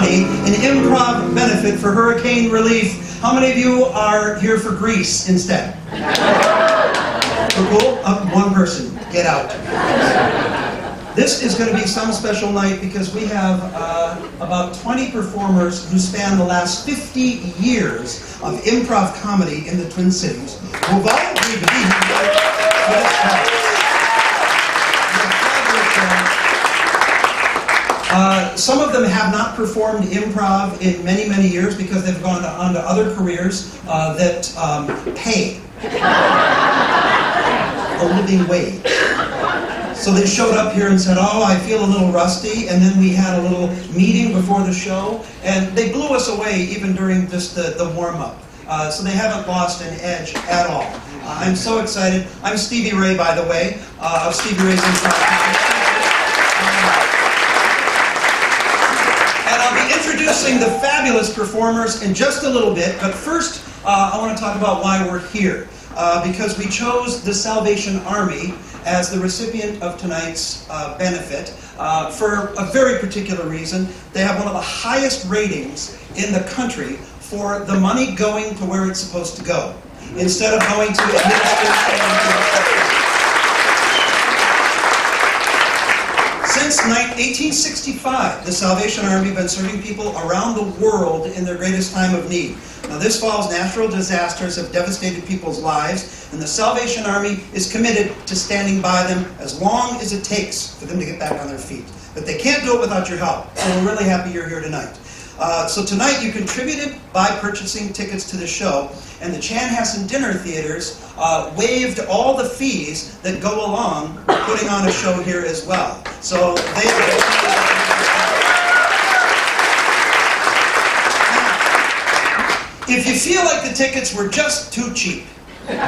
money in improv benefit for hurricane relief. How many of you are here for Greece instead? We're cool? One person. Get out. This is going to be some special night because we have about 20 performers who span the last 50 years of improv comedy in the Twin Cities who've all agreed to be here for this show. Some of them have not performed improv in many, many years because they've gone on to other careers that pay a living wage. So they showed up here and said, oh, I feel a little rusty, and then we had a little meeting before the show, and they blew us away even during just the warm-up. So they haven't lost an edge at all. I'm so excited. I'm Stevie Ray, by the way, of Stevie Ray's Improv. And I'll be introducing the fabulous performers in just a little bit, but first I want to talk about why we're here. Because we chose the Salvation Army as the recipient of tonight's benefit for a very particular reason. They have one of the highest ratings in the country for the money going to where it's supposed to go, instead of going to administration. Since 1865, the Salvation Army has been serving people around the world in their greatest time of need. Now, this fall's natural disasters have devastated people's lives, and the Salvation Army is committed to standing by them as long as it takes for them to get back on their feet. But they can't do it without your help, so we're really happy you're here tonight. So tonight you contributed by purchasing tickets to the show, and the Chanhassen Dinner Theaters waived all the fees that go along with putting on a show here as well. So if you feel like the tickets were just too cheap, and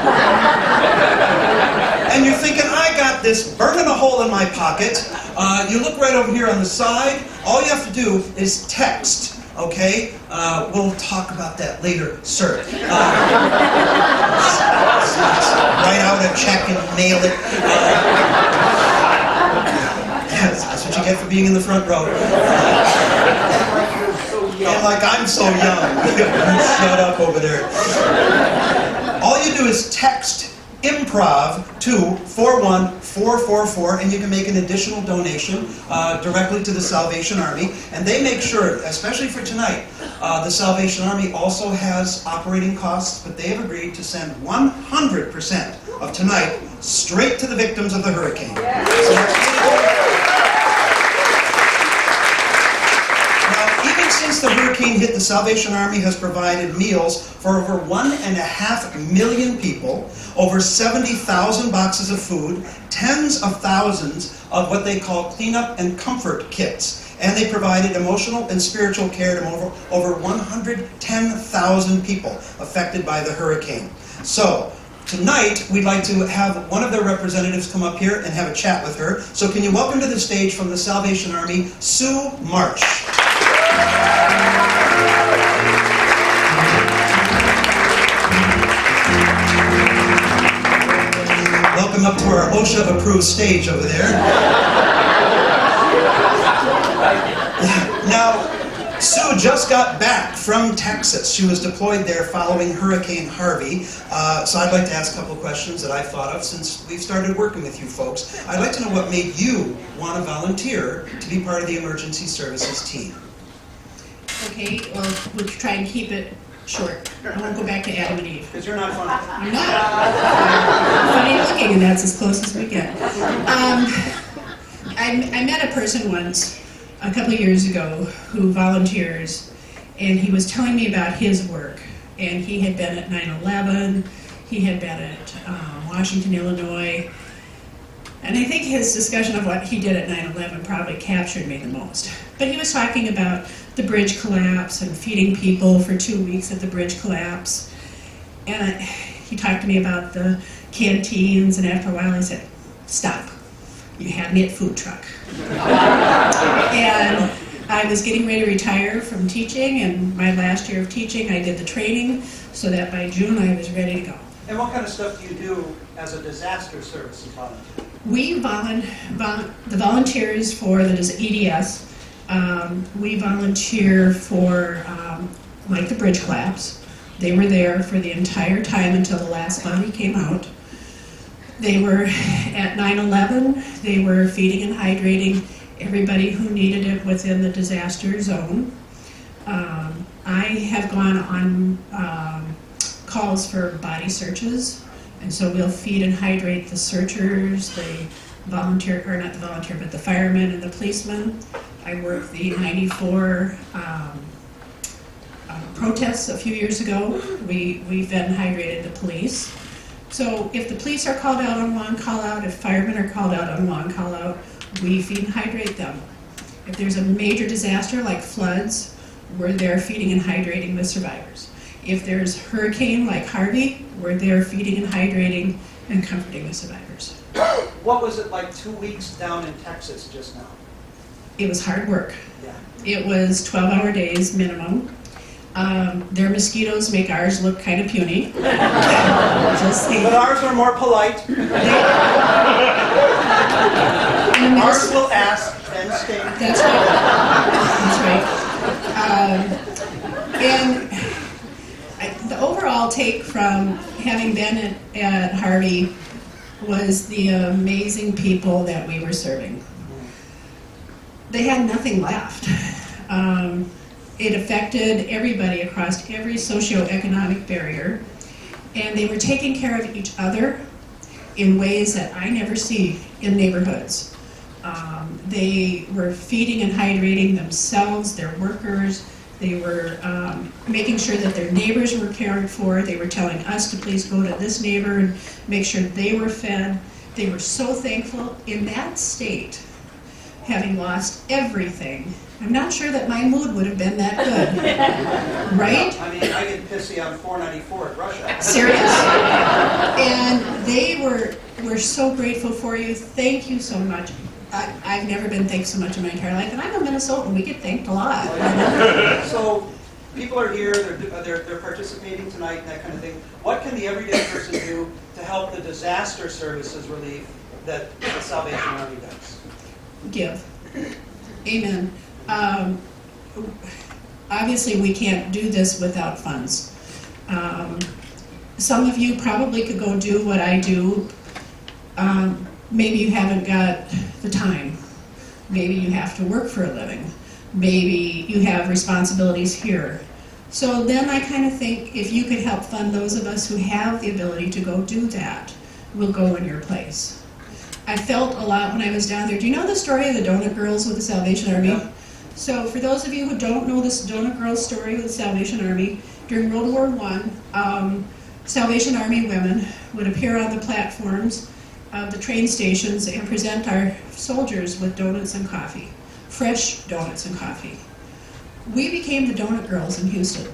you're thinking, I got this burning a hole in my pocket, you look right over here on the side. All you have to do is text. Okay, we'll talk about that later, sir. Write out a check and mail it. That's what you get for being in the front row. And like I'm so young. Shut up over there. All you do is text Improv to 41444, and you can make an additional donation directly to the Salvation Army. And they make sure, especially for tonight, the Salvation Army also has operating costs, but they have agreed to send 100% of tonight straight to the victims of the hurricane. Yeah. Since the hurricane hit, the Salvation Army has provided meals for over 1.5 million people, over 70,000 boxes of food, tens of thousands of what they call cleanup and comfort kits. And they provided emotional and spiritual care to over 110,000 people affected by the hurricane. So, tonight, we'd like to have one of their representatives come up here and have a chat with her. So can you welcome to the stage from the Salvation Army, Sue March. Welcome up to our OSHA-approved stage over there. Now, Sue just got back from Texas. She was deployed there following Hurricane Harvey. So I'd like to ask a couple questions that I've thought of since we've started working with you folks. I'd like to know what made you want to volunteer to be part of the emergency services team. Okay, well, we'll try and keep it short. I won't go back to Adam and Eve. Because you're not funny. I'm not. Funny looking, and that's as close as we get. I met a person once, a couple of years ago, who volunteers, and he was telling me about his work. And he had been at 9/11, he had been at Washington, Illinois, and I think his discussion of what he did at 9/11 probably captured me the most. But he was talking about the bridge collapse and feeding people for 2 weeks at the bridge collapse. And he talked to me about the canteens, and after a while he said, stop, you had me at food truck. And I was getting ready to retire from teaching, and my last year of teaching I did the training so that by June I was ready to go. And what kind of stuff do you do as a disaster services volunteer? We the volunteers for the EDS We volunteer for, like the bridge claps. They were there for the entire time until the last body came out. They were at 9/11. They were feeding and hydrating everybody who needed it within the disaster zone. I have gone on calls for body searches, and so we'll feed and hydrate the searchers, the volunteer, or not the volunteer, but the firemen and the policemen. I worked the 94 protests a few years ago. We fed and hydrated the police. So if the police are called out on long call out, if firemen are called out on long call out, we feed and hydrate them. If there's a major disaster like floods, we're there feeding and hydrating the survivors. If there's hurricane like Harvey, we're there feeding and hydrating and comforting the survivors. What was it like 2 weeks down in Texas just now? It was hard work. Yeah. It was 12-hour days minimum. Their mosquitoes make ours look kind of puny. Just saying. But ours are more polite. Ours will ask and sting. That's right. That's right. And the overall take from having been at Harvey was the amazing people that we were serving. They had nothing left. It affected everybody across every socioeconomic barrier, and they were taking care of each other in ways that I never see in neighborhoods. They were feeding and hydrating themselves, their workers. They were making sure that their neighbors were cared for. They were telling us to please go to this neighbor and make sure they were fed. They were so thankful. In that state, having lost everything, I'm not sure that my mood would have been that good. Right? I mean, I get pissy on 494 at rush hour. Serious? And they were so grateful for you. Thank you so much. I've never been thanked so much in my entire life, and I'm a Minnesotan. We get thanked a lot. So people are here, they're participating tonight and that kind of thing. What can the everyday person do to help the disaster services relief that the Salvation Army does? Give. Amen. Obviously, we can't do this without funds. Some of you probably could go do what I do. Maybe you haven't got the time. Maybe you have to work for a living. Maybe you have responsibilities here. So then I kind of think if you could help fund those of us who have the ability to go do that, we'll go in your place. I felt a lot when I was down there. Do you know the story of the Donut Girls with the Salvation Army? Yeah. So for those of you who don't know this Donut Girls story with the Salvation Army, during World War I, Salvation Army women would appear on the platforms of the train stations and present our soldiers with donuts and coffee, fresh donuts and coffee. We became the Donut Girls in Houston.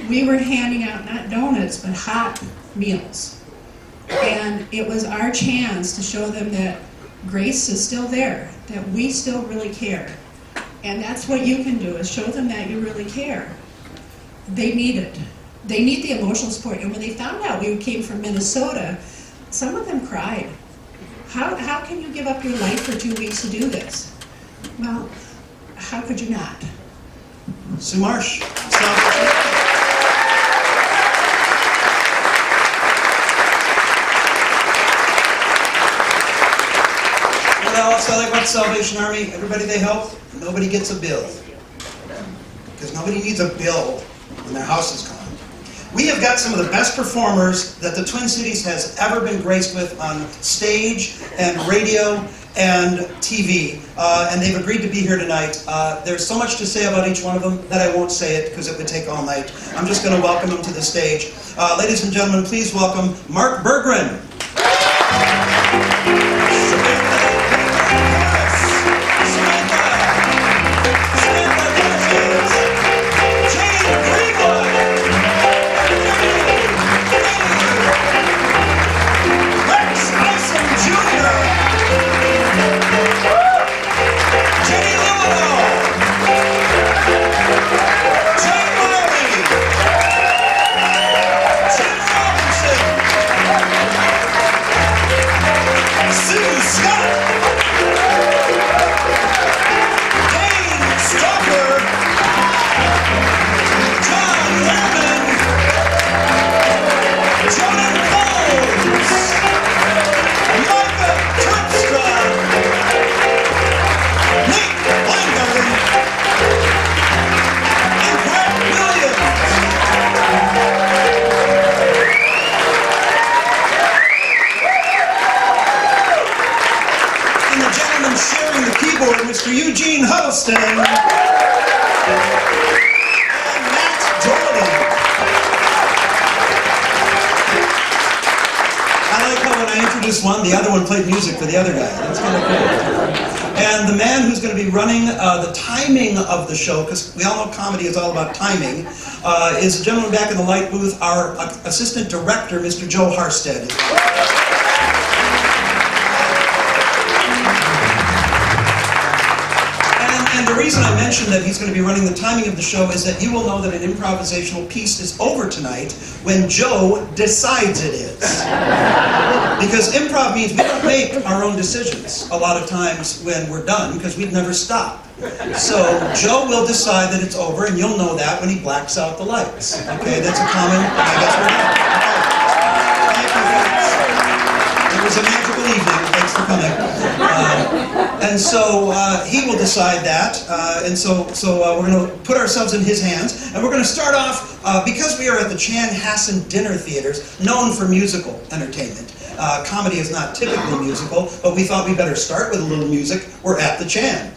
We were handing out not donuts, but hot meals. And it was our chance to show them that grace is still there, that we still really care. And that's what you can do, is show them that you really care. They need it. They need the emotional support. And when they found out we came from Minnesota, some of them cried. How can you give up your life for 2 weeks to do this? Well, how could you not? Sue Marsh. What else I like about the Salvation Army? Everybody they help, nobody gets a bill. Because nobody needs a bill when their house is gone. We have got some of the best performers that the Twin Cities has ever been graced with on stage and radio and TV, and they've agreed to be here tonight. There's so much to say about each one of them that I won't say it because it would take all night. I'm just going to welcome them to the stage. Ladies and gentlemen, please welcome Mark Berggren. Sit welcome sharing the keyboard, Mr. Eugene Huddleston. And Matt Doherty. I like how when I introduced one, the other one played music for the other guy. That's kind of cool. And the man who's going to be running the timing of the show, because we all know comedy is all about timing, is a gentleman back in the light booth, our assistant director, Mr. Joe Harstead. And the reason I mentioned that he's going to be running the timing of the show is that you will know that an improvisational piece is over tonight when Joe decides it is. Because improv means we don't make our own decisions a lot of times when we're done, because we'd never stop. So Joe will decide that it's over, and you'll know that when he blacks out the lights. Okay, that's a common, I guess we're done. Okay. Thank you, folks. It was a magical evening. Thanks for coming. And so he will decide that, and so we're going to put ourselves in his hands, and we're going to start off, because we are at the Chanhassen Dinner Theaters, known for musical entertainment. Comedy is not typically musical, but we thought we better start with a little music. We're at the Chan.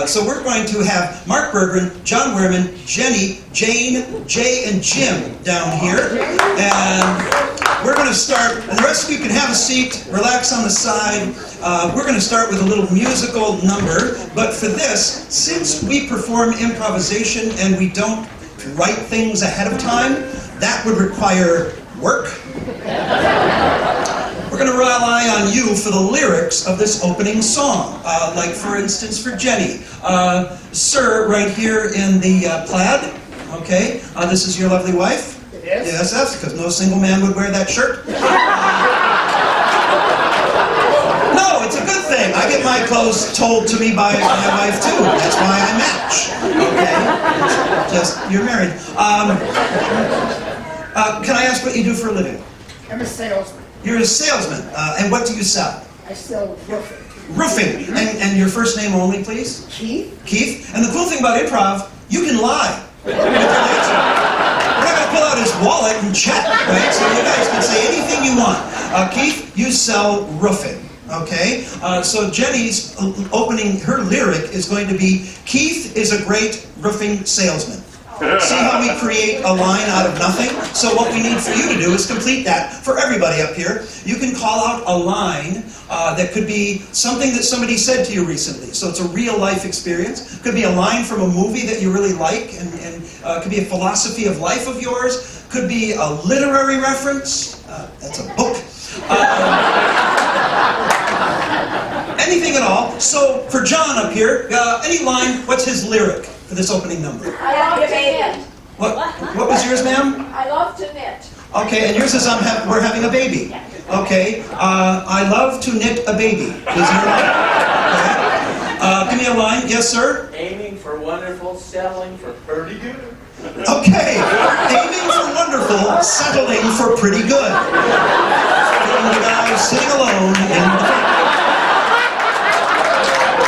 So we're going to have Mark Berggren, John Wehrman, Jenny, Jane, Jay, and Jim down here. And we're going to start, and the rest of you can have a seat, relax on the side. We're going to start with a little musical number, but for this, since we perform improvisation and we don't write things ahead of time, that would require work. We're going to rely on you for the lyrics of this opening song. Like, for instance, for Jenny. Sir, right here in the plaid, okay? This is your lovely wife? Yes. Yes, that's because no single man would wear that shirt. No, it's a good thing. I get my clothes told to me by my wife, too. That's why I match. Okay? Just, you're married. Can I ask what you do for a living? I'm a salesman. You're a salesman. And what do you sell? I sell roofing. Roofing. And your first name only, please? Keith? Keith. And the cool thing about improv, you can lie. We're not going to pull out his wallet and check, right? So you guys can say anything you want. Keith, you sell roofing. Okay? So Jenny's opening, her lyric is going to be, Keith is a great roofing salesman. See how we create a line out of nothing? So what we need for you to do is complete that for everybody up here. You can call out a line that could be something that somebody said to you recently. So it's a real life experience. Could be a line from a movie that you really like, and could be a philosophy of life of yours. Could be a literary reference. That's a book. Anything at all. So for John up here, any line, what's his lyric for this opening number? I love to knit. What was yours, ma'am? I love to knit. Okay, and yours is we're having a baby. Okay, I love to knit a baby. Is your line? Okay. Give me a line. Yes, sir? Aiming for wonderful, settling for pretty good. Okay, aiming for wonderful, settling for pretty good. And the guy is sitting alone in the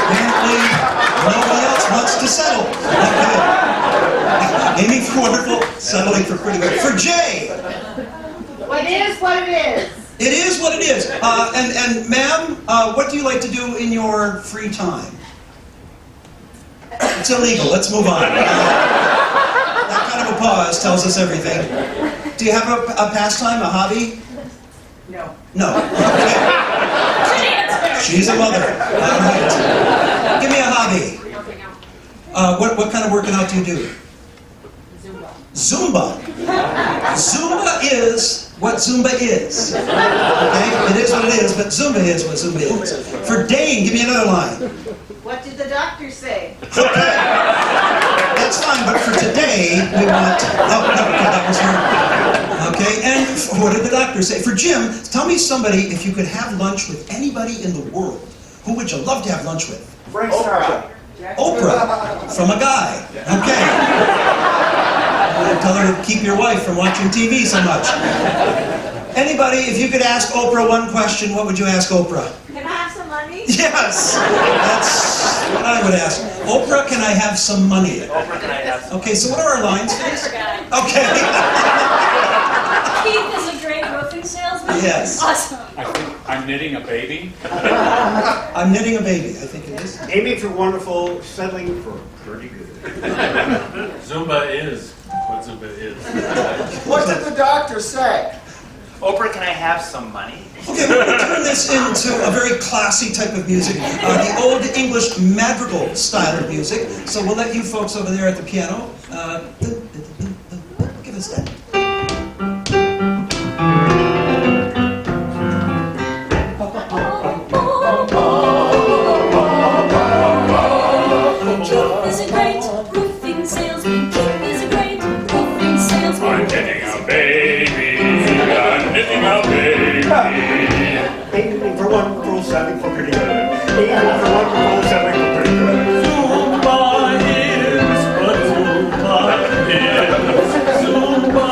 apparently nobody else wants to settle. Okay. Aiming for wonderful, settling for pretty good. For Jay. It is what it is. It is what it is. And ma'am, what do you like to do in your free time? It's illegal. Let's move on. That kind of a pause tells us everything. Do you have a pastime, a hobby? No. No. Okay. She's a mother. All right. Give me a hobby. What kind of working out do you do? Zumba. Zumba is what Zumba is. Okay? It is what it is, but Zumba is what Zumba is. For Dane, give me another line. What did the doctor say? Okay. That's fine, but for today, we want... Oh, no, that was her. Okay, and what did the doctor say? For Jim, tell me somebody, if you could have lunch with anybody in the world, who would you love to have lunch with? Frank Sinatra. Oprah. From a guy. Okay. Tell her to keep your wife from watching TV so much. Anybody, if you could ask Oprah one question, what would you ask Oprah? Can I have some money? Yes! That's what I would ask. Oprah, can I have some money? Oprah, can I have some? Okay, so what are our lines, I please? forgot. Okay. Keith is a great roofing salesman. Yes. Awesome. I'm knitting a baby. I'm knitting a baby, I think it is. Aiming for wonderful, settling for pretty good. Zumba is what Zumba is. What did the doctor say? Oprah, can I have some money? Okay, we're going to turn this into a very classy type of music, the old English madrigal style of music. So we'll let you folks over there at the piano give us that. Keith is a great roofing salesman. Keith is a great roofing salesman. I'm knitting a baby. I'm knitting a baby. Aiming for wonderful, settling for pretty good. Aiming for wonderful, settling for pretty good. Zumba is what Zumba is. Zumba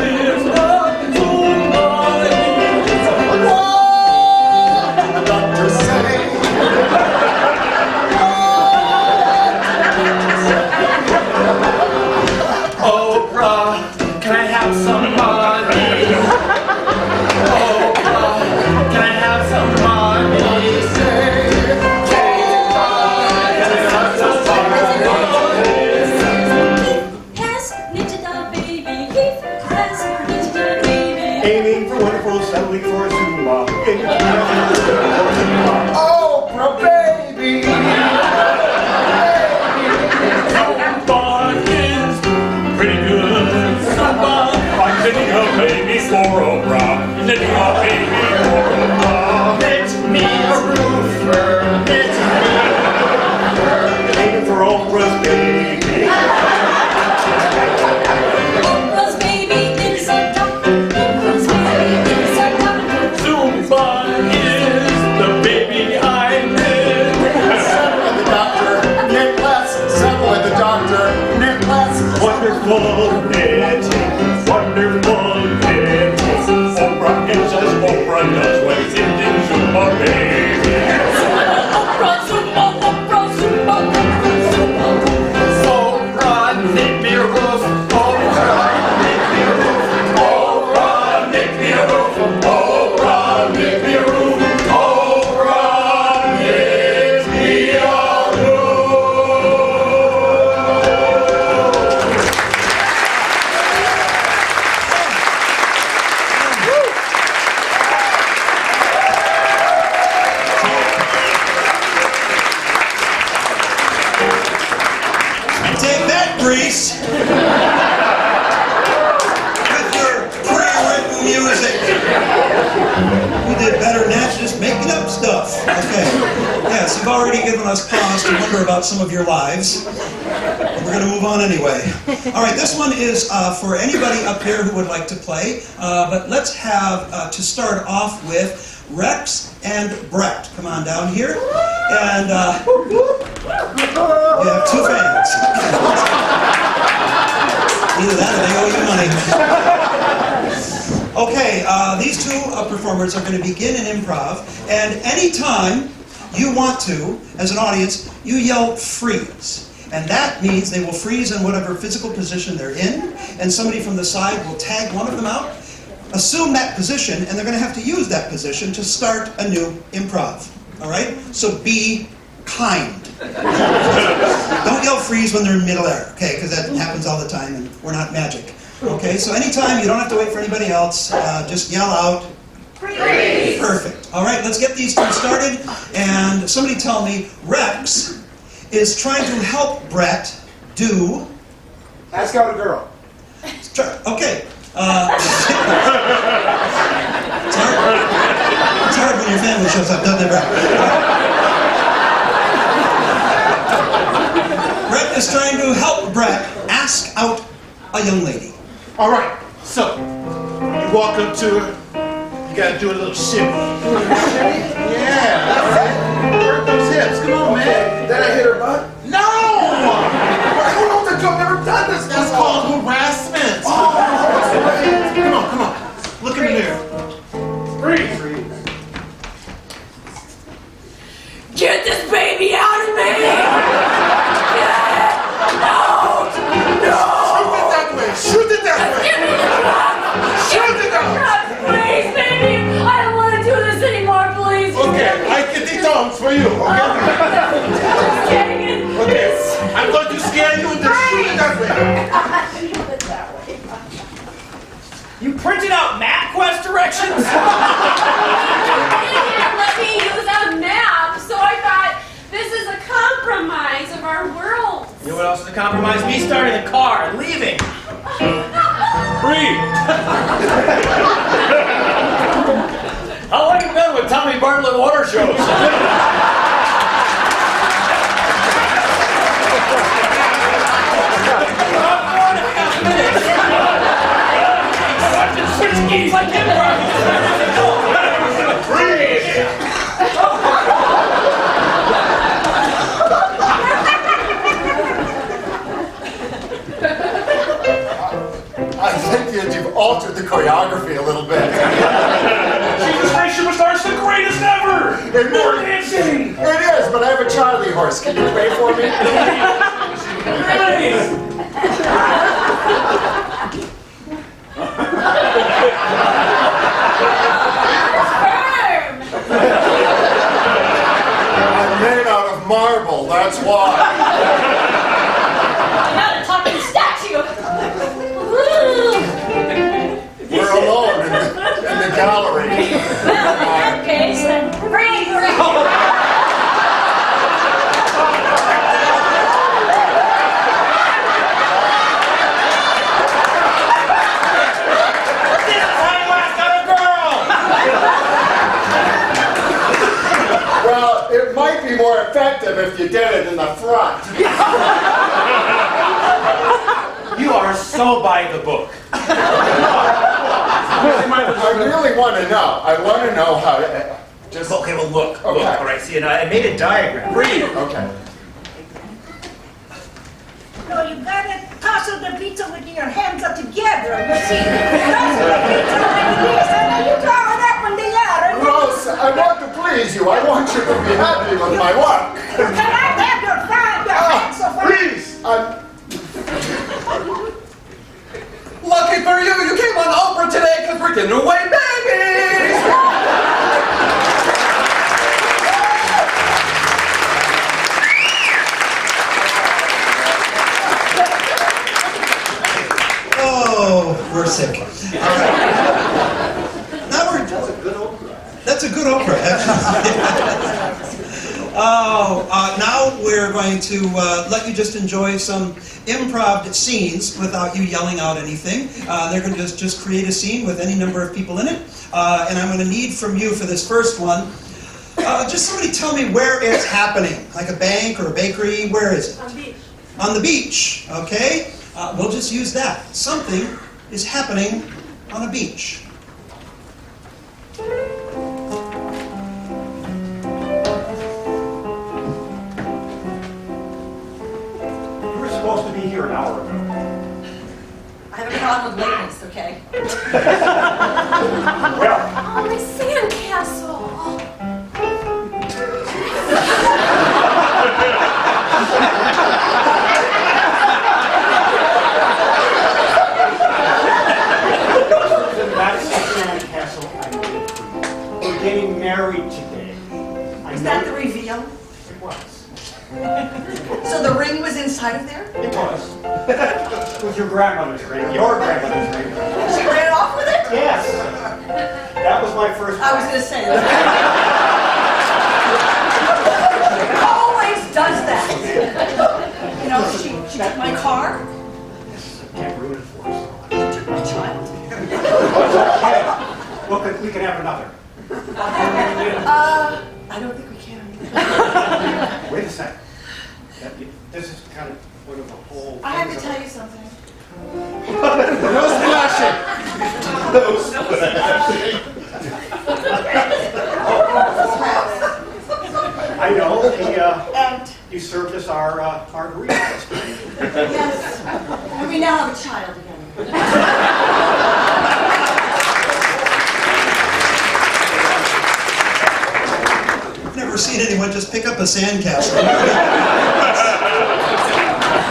is what Zumba is. What did the doctor say? Oprah, can I have some money? Oprah, can I have some money? Has knitted a baby. Keith has knitted a baby. Aiming for wonderful, settling for Zumba. Aiming for wonderful, settling for Zumba. Oprah, baby! Zumba is pretty good. Zumba, I'm knitting a baby for Oprah. Knitting a baby for Oprah. Knit me a roofer, knit me a roofer. Aiming for Oprah's baby. Oprah's baby is a doctor. Oprah's baby is a doctor. Zumba is the baby I knit. Settle with the doctor, knit less. Settle with the doctor, knit less. Wonderful knitting, wonderful knitting. Oprah is as Oprah does when it's knitting Zumba baby. Oprah, Zumba, Oprah, Zumba, Oprah, Zumba. Oprah, knit me a roof. Oprah, knit me a roof. Oprah, knit me a roof. Oprah, knit me a roof. Oprah, knit me a roof. Take that, Grease! With your pre-written music. You did better than that, just making up stuff. Okay. Yes, you've already given us cause to wonder about some of your lives. But we're going to move on anyway. All right, this one is for anybody up here who would like to play. But let's have, to start off with, Rex and Brett. Come on down here. And we have two fans. Either that or they owe you money. Okay, these two performers are going to begin an improv, and anytime you want to, as an audience, you yell freeze. And that means they will freeze in whatever physical position they're in, and somebody from the side will tag one of them out, assume that position, and they're going to have to use that position to start a new improv. All right? So be kind. Don't yell freeze when they're in middle air, okay? Because that happens all the time, and we're not magic. Okay? So anytime, you don't have to wait for anybody else. Just yell out. Freeze! Perfect. All right, let's get these two started. And somebody tell me, Rex is trying to help Brett do... Ask out a girl. Okay. It's hard when your family shows up, doesn't it, Brett? Brett is trying to help Brett ask out a young lady. All right, so you walk up to her, you gotta do a little shimmy. Yeah, that's it. Work those hips. Come on, man. Then I hit her butt. No! Who knows that you've never done this That's before? called harassment. Oh, Come on, come on. Look in the mirror. Breathe. Get this baby out of me! Shoot it that way. Give me the drug! Shoot it that way. Please, baby! I don't want to do this anymore, for you, okay? Okay, I'm going to scare you into shooting that way. You printed out MapQuest directions? They didn't let me use a map, so I thought this is a compromise of our worlds. You know what else is a compromise? Me starting the car and leaving. Free! How long have you been with Tommy Bartlett water shows? Switch keys like Improv. I think that you've altered the choreography a little bit. Jesus Christ Superstar's the greatest ever! More dancing! It is, but I have a Charlie horse. Can you pray for me? I'm made out of marble, that's why. Not a talking statue. We're alone in the gallery. Well, in that case, then free. Well, it might be more effective if you did it in the front. You are so by the book. I really want to know. I want to know how to... Just okay. Well, look. Okay. Look. All right. See, and I made a diagram. Read. Okay. No, you gotta toss the pizza with your hands up together. You see, toss the pizza like this, and then you throw it up in the air. Rose, I want to please you. I want you to be happy with my work. Can I have your hands so far? Please. Lucky for you, you came on Oprah today because we're giving away babies. Oh, we're sick. All right. Now that's a good Oprah, actually. Now we're going to let you just enjoy some improv scenes without you yelling out anything. They're going to just create a scene with any number of people in it. And I'm going to need from you for this first one, just somebody tell me where it's happening. Like a bank or a bakery, where is it? On the beach. On the beach, okay? We'll just use that. Something is happening on a beach. You were supposed to be here an hour ago. I have a problem with lateness, okay? Well, Oh, my sandcastle. that's the sandcastle I made for you. We're getting married today. Is that the reveal? It was. So the ring was inside of there? It was. It was your grandmother's ring. Your grandmother's ring. She ran off with it? Yes. That was my first. I was going to say that. Always does that. You know, she took my car. Can't ruin it for us. She took my child. Okay. Look, we can have another. I don't think we can. Wait a second. This is kind of one of the whole. I have to tell you something. No splashing. No splashing. I know. And He served us our margaritas. yes, and we now have a child together. I've never seen anyone just pick up a sandcastle.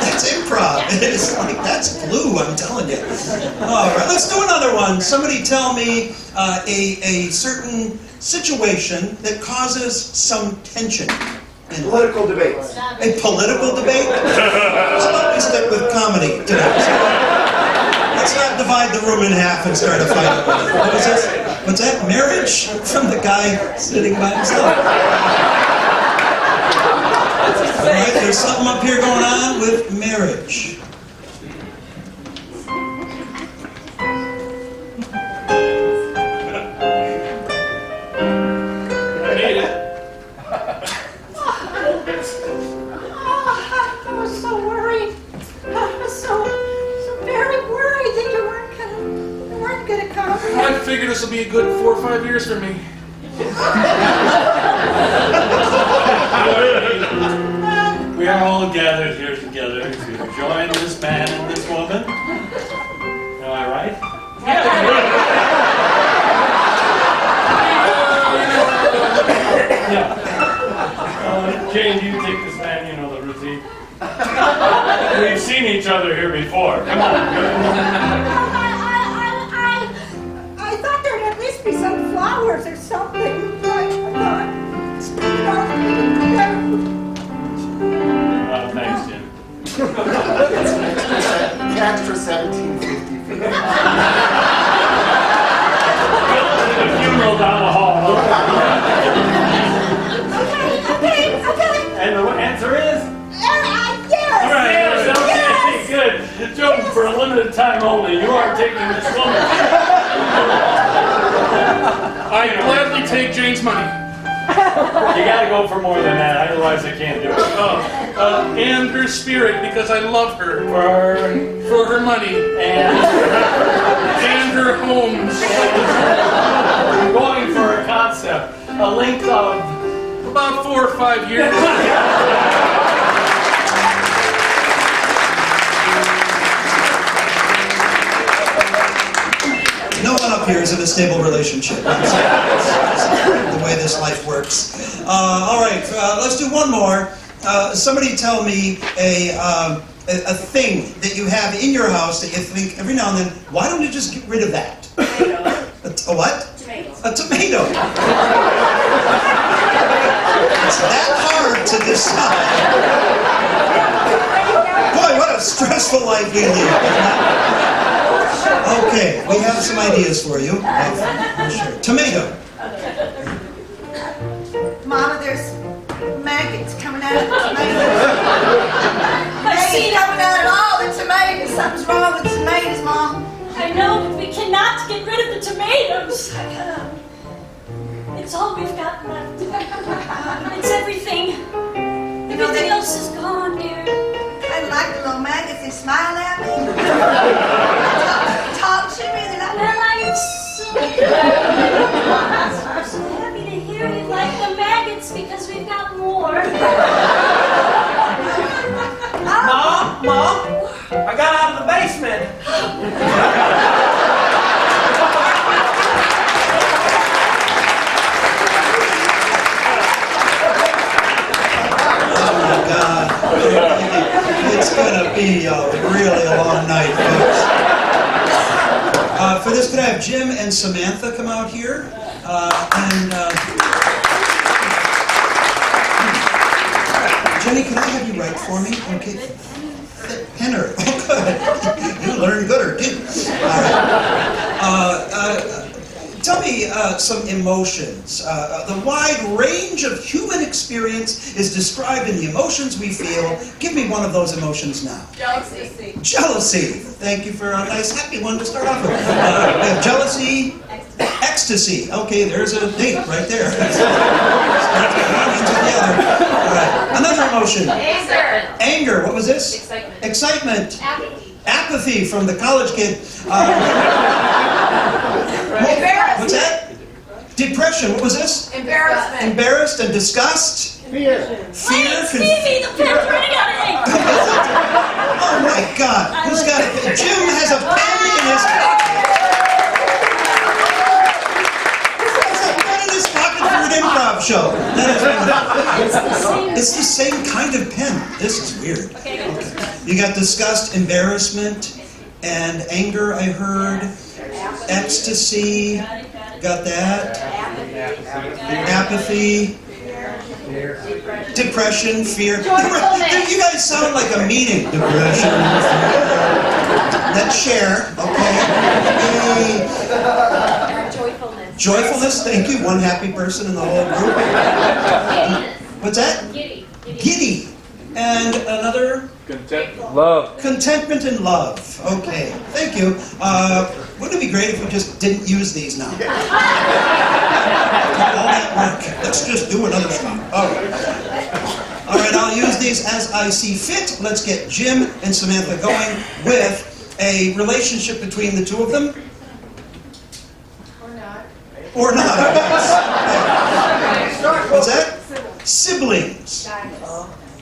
That's improv. It's like, that's glue, I'm telling you. All right, let's do another one. Somebody tell me a certain situation that causes some tension in life? Political debates. A political debate? How about we stick with comedy today? Let's not divide the room in half and start a fight. What was this? What's that? Marriage? From the guy sitting by himself. All right, there's something up here going on with marriage. I was so worried. I was so very worried that you weren't gonna come. I figured this will be a good 4 or 5 years for me. We are all gathered here together to join this man and this woman. Am I right? Yeah. Jane, you take this man, you know the routine. We've seen each other here before. Come on. I thought there'd at least be some flowers or something. Thanks, Jim. Extra 1750 feet. The funeral down the hall. Okay. And the answer is? Yes. All right, yes, okay, good. Joe, for a limited time only, you are taking this woman. I gladly take Jane's money. You gotta go for more than that, otherwise I can't do it. And her spirit, because I love her. For her money. And her homes. We're going for a concept, a length of About 4 or 5 years. No one up here is in a stable relationship. It's the way this life works. All right, let's do one more. Somebody tell me a thing that you have in your house that you think every now and then, why don't you just get rid of that? A what? Tomatoes. A tomato. It's that hard to decide. Boy, what a stressful life we lead. Okay, we have some ideas for you. Sure. Tomato. Mama, there's maggots coming out of the tomatoes. I've seen Coming it. out of all the tomatoes. Something's wrong with the tomatoes, Mom. I know, but we cannot get rid of the tomatoes. It's all we've got left. It's everything. Everything else is gone, dear. I like the little maggots. They smile at me. Talk to me. They like Well, I'm so happy to hear you like the maggots because we've got more. Mom, I got out of the basement. Oh my God. It's gonna be a really long night, folks. For this, could I have Jim and Samantha come out here? Jenny, can I have you write for me? Okay. Penner. Oh, good. You learned gooder, didn't you? All right. Tell me some emotions. The wide range of human experience is described in the emotions we feel. Give me one of those emotions now. Jealousy. Jealousy. Thank you for a nice, happy one to start off with. We have jealousy, ecstasy. Okay, there's a date right there. Start to one into the other. All right. Another emotion. Anger. Anger. What was this? Excitement. Excitement. Apathy. Apathy from the college kid. Embarrassment. What's that? Depression. What was this? Embarrassment. Embarrassed and disgust. Fear. Fear. Wait, Stevie, the pen's running out of ink. Oh my God! Who's got a pen? Jim has a pen in his pocket. Has a pen in his pocket for an improv show. That is wonderful. It's the same kind of pen. This is weird. You got disgust, embarrassment, and anger. I heard. Ecstasy. Got that. apathy, depression, fear. You guys sound like a meeting. Depression, that share, okay. Joyfulness. Joyfulness, thank you. One happy person in the whole group. What's that? Giddy. Giddy. And another? Love. Contentment and love. Okay, thank you. Wouldn't it be great if we just didn't use these now? All that work. Let's just do another song. All right, I'll use these as I see fit. Let's get Jim and Samantha going with a relationship between the two of them. Or not, yes. What's that? Siblings.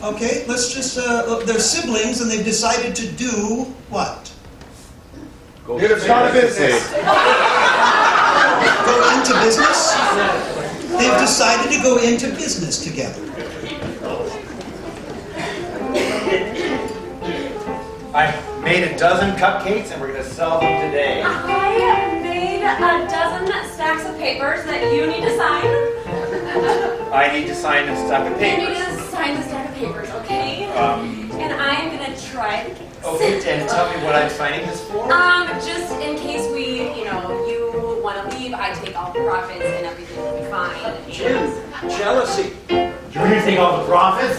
Okay, let's just, they're siblings and they've decided to do what? Start a business. Go into business? They've decided to go into business together. I made a dozen cupcakes and we're going to sell them today. I made a dozen stacks of papers that you need to sign. I need to sign a stack of You papers. need to sign the stack of papers, okay? And I'm gonna try to get Okay, and tell me what I'm signing this for? just in case you want to leave, I take all the profits and everything will be fine. Jim, jealousy. You're going to take all the profits?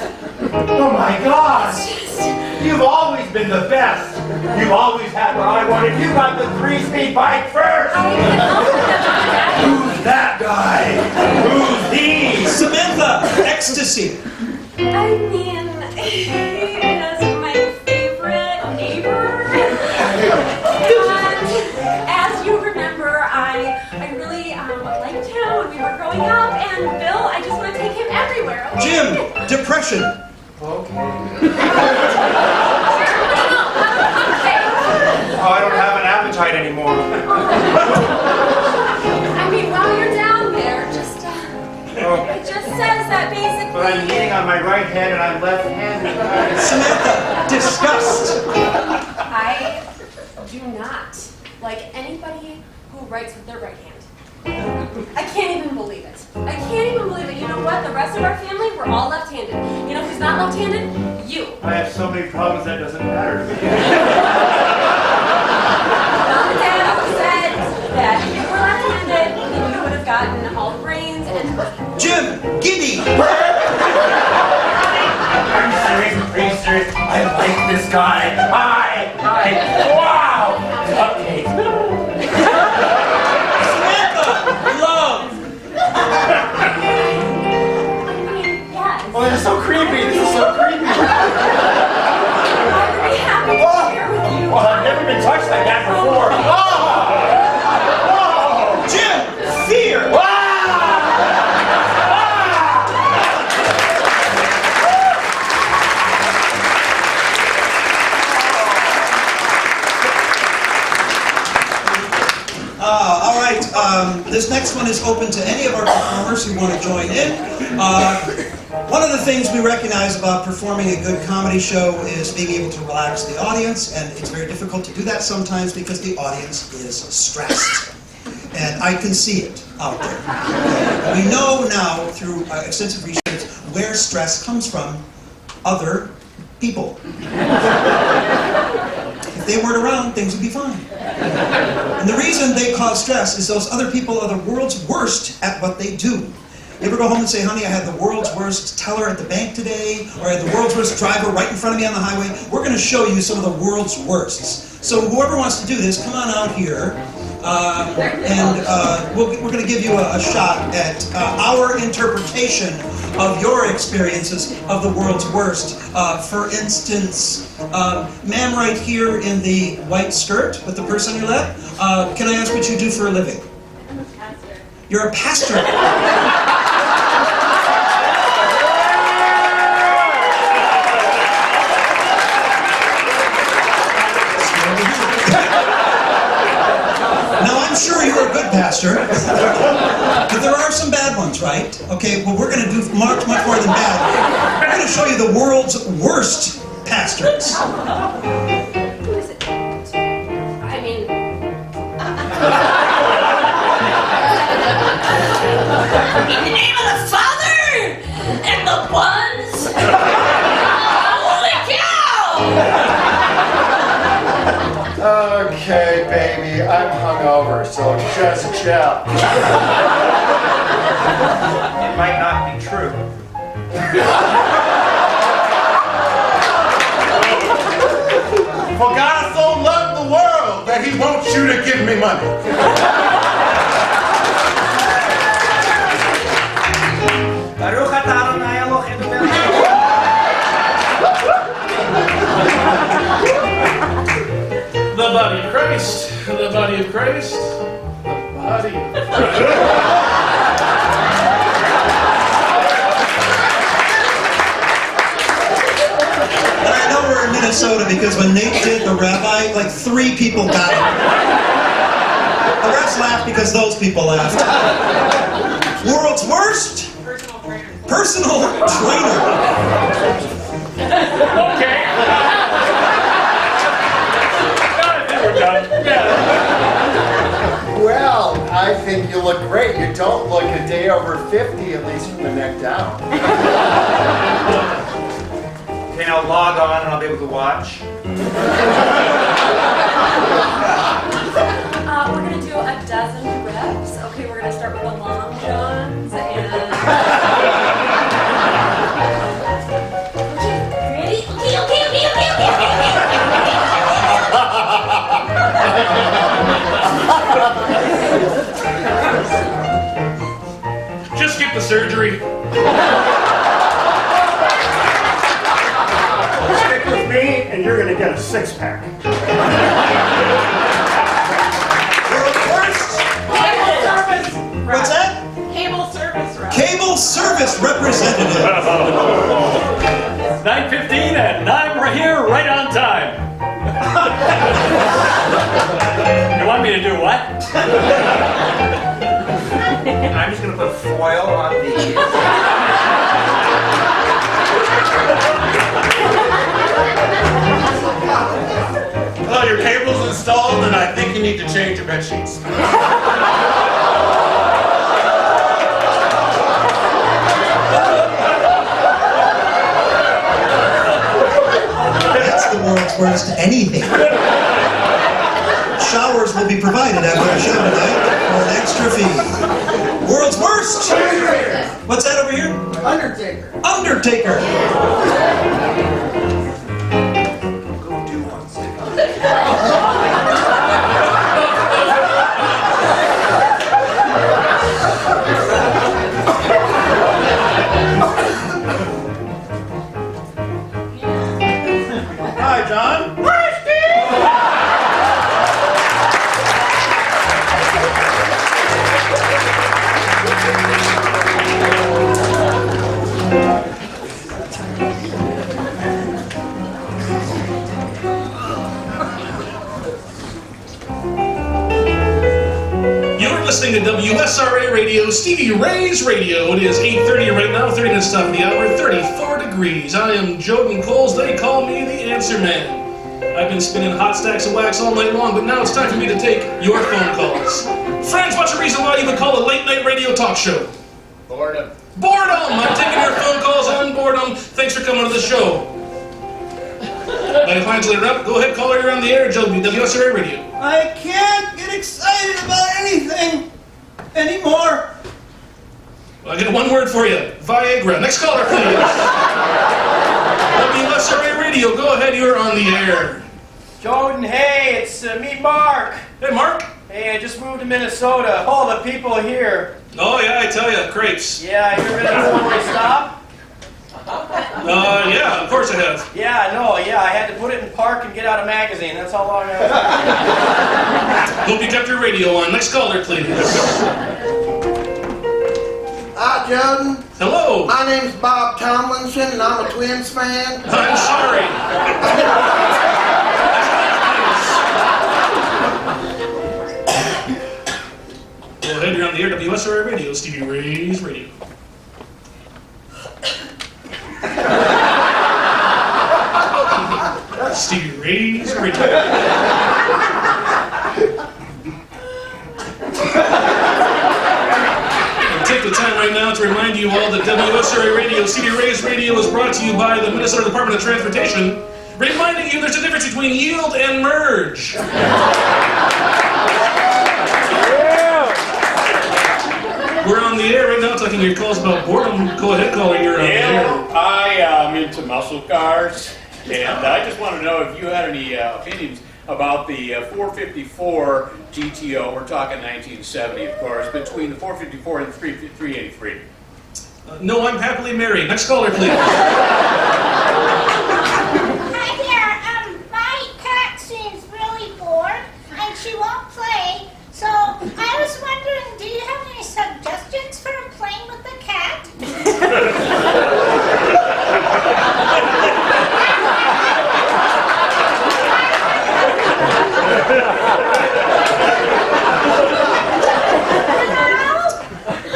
Oh my gosh! You've always been the best! You've always had what I wanted. You got the 3-speed bike first! Who's that guy? Who's he? Samantha, ecstasy. I mean, he is my favorite neighbor. And as you remember, I really liked him when we were growing up. And Bill, I just want to take him everywhere. Okay? Jim, depression. Okay. Okay. Oh, I don't have an appetite anymore. I mean, while you're down there, just it just says that basically. But I'm leaning on my right hand and I'm left-handed. Samantha, disgust. I do not like anybody who writes with their right hand. I can't even believe it. I can't even believe it. You know what? The rest of our family, we're all left-handed. You know who's not left-handed? You. I have so many problems that doesn't matter to me. Mom and Dad always said that if you were left-handed, then you would have gotten all the brains and Jim, giddy. Are you serious? Are you serious? I like this guy. Wow! Okay. Samantha, love. yes. Oh, this is so creepy. This is so creepy. I would be happy to share with you. Well, I've never been touched like that before. Oh! Jim, fear. All right, this next one is open to any of our performers who want to join in. One of the things we recognize about performing a good comedy show is being able to relax the audience, and it's very difficult to do that sometimes because the audience is stressed. And I can see it out there. We know now through extensive research where stress comes from: other people. If they weren't around, things would be fine. And the reason they cause stress is those other people are the world's worst at what they do. You ever go home and say, honey, I had the world's worst teller at the bank today, or I had the world's worst driver right in front of me on the highway? We're going to show you some of the world's worsts. So whoever wants to do this, come on out here, and we're going to give you a shot at our interpretation of your experiences of the world's worst. For instance, ma'am right here in the white skirt with the purse on your lap, can I ask what you do for a living? I'm a pastor. You're a pastor. Now, I'm sure you're a good pastor, but there are some bad ones, right? Okay, well, we're going to do much more than bad. We're going to show you the world's worst pastors. Who is it? I mean, I'm hungover, so just chill. It might not be true. For God so loved the world that he wants you to give me money. Baruch atah Adonai Eloheinu The body of Christ, the body of Christ, the body of Christ. And I know we're in Minnesota because when Nate did the rabbi, like 3 people got it. The rest laughed because those people laughed. World's worst? Personal trainer. Okay. I think we're done. Yeah. Well, I think you look great. You don't look a day over 50, at least from the neck down. Okay, now log on and I'll be able to watch. We're gonna do a dozen reps. Okay, we're gonna start with the long johns and. Okay, ready? Okay. Just skip the surgery. Stick with me, and you're gonna get a 6-pack. World's worst? Cable service. What's that? Cable service. Cable service representative. 9:15 and I'm right here, right on time. You want me to do what? I'm just gonna put foil on these. Well, your cable's installed, and I think you need to change your bed sheets. That's the world's worst anything. Showers will be provided after the show tonight for an extra fee. World's worst? What's that over here? Undertaker. Undertaker. Go do one second. Hi, John. You're listening to WSRA Radio, Stevie Ray's Radio. It is 8:30 right now, 30 minutes top of the hour, 34 degrees. I am Joden Coles. They call me the Answer Man. I've been spinning hot stacks of wax all night long, but now it's time for me to take your phone calls. Friends, what's the reason why you would call a late-night radio talk show? Boredom. Boredom! I'm taking your phone calls on boredom. Thanks for coming to the show. Like Angela Rupp, go ahead, call her. You're on the air, WSRA Radio. I can't get excited about anything anymore. Well, I got one word for you. Viagra. Next caller, please. WSRA Radio, go ahead, you're on the air. Jordan, hey, it's me, Mark. Hey, Mark. Hey, I just moved to Minnesota. Oh, the people here. Oh, yeah, I tell you, crepes. Yeah, you ever been to one-way stop? Yeah, of course I have. Yeah, I know, yeah. I had to put it in park and get out a magazine. That's how long I was. Hope you kept your radio on. Next caller, please. Hi, Jordan. Hello. My name's Bob Tomlinson, and I'm a Twins fan. I'm sorry. Go ahead, you're on the air, WSRA Radio, Stevie Ray's Radio. Stevie Ray's Radio. Take the time right now to remind you all that WSRA Radio, Stevie Ray's Radio is brought to you by the Minnesota Department of Transportation, reminding you there's a difference between yield and merge. the air right now taking your calls about boredom. Go ahead, caller, you're on the air. I am into muscle cars, and I just want to know if you had any opinions about the 454 GTO. We're talking 1970, of course, between the 454 and the 383. No, I'm happily married. Next caller, please. Hi there. My cat seems really bored, and she won't play. So I was wondering, do you have any suggestions for playing with the cat?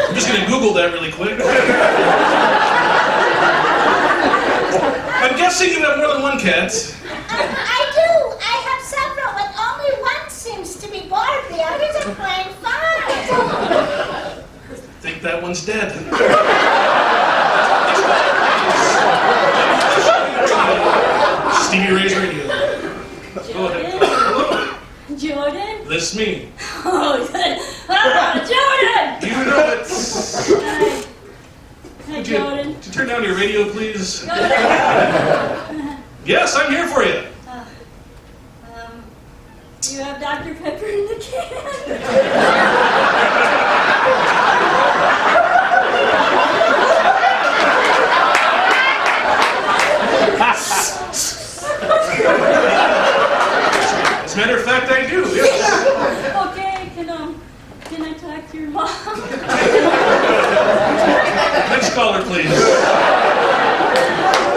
I'm just going to Google that really quick. I'm guessing you have more than one cat. I do. I have several, but only one seems to be bored. The others are playing fine. I think that one's dead. Stevie Ray's Radio. Go ahead. Jordan? That's me. Oh, good. Oh, Jordan! You know it. Hi, Jordan. Would you turn down your radio, please? Yes, I'm here for you. You have Dr. Pepper in the can? As a matter of fact, I do. Yes. Okay, can I talk to your mom? Next caller, please.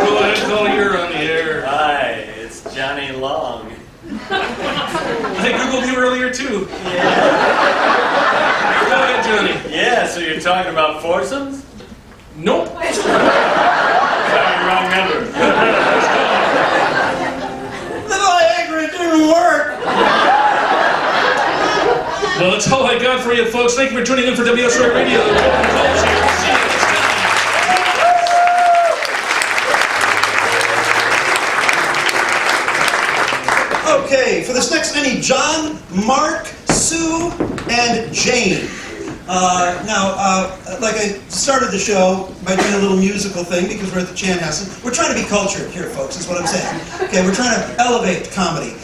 Go ahead, caller, you're on the air. Hi, it's Johnny Long. I Googled you earlier, too. Yeah. Go ahead, Johnny. Yeah, so you're talking about foursomes? Nope. Sorry, wrong number. The Viagra didn't work. Well, that's all I got for you, folks. Thank you for tuning in for WSRI Radio. Okay, for this next, I need John, Mark, Sue, and Jane. Like I started the show by doing a little musical thing because we're at the Chanhassen. We're trying to be cultured here, folks, is what I'm saying. Okay, we're trying to elevate comedy.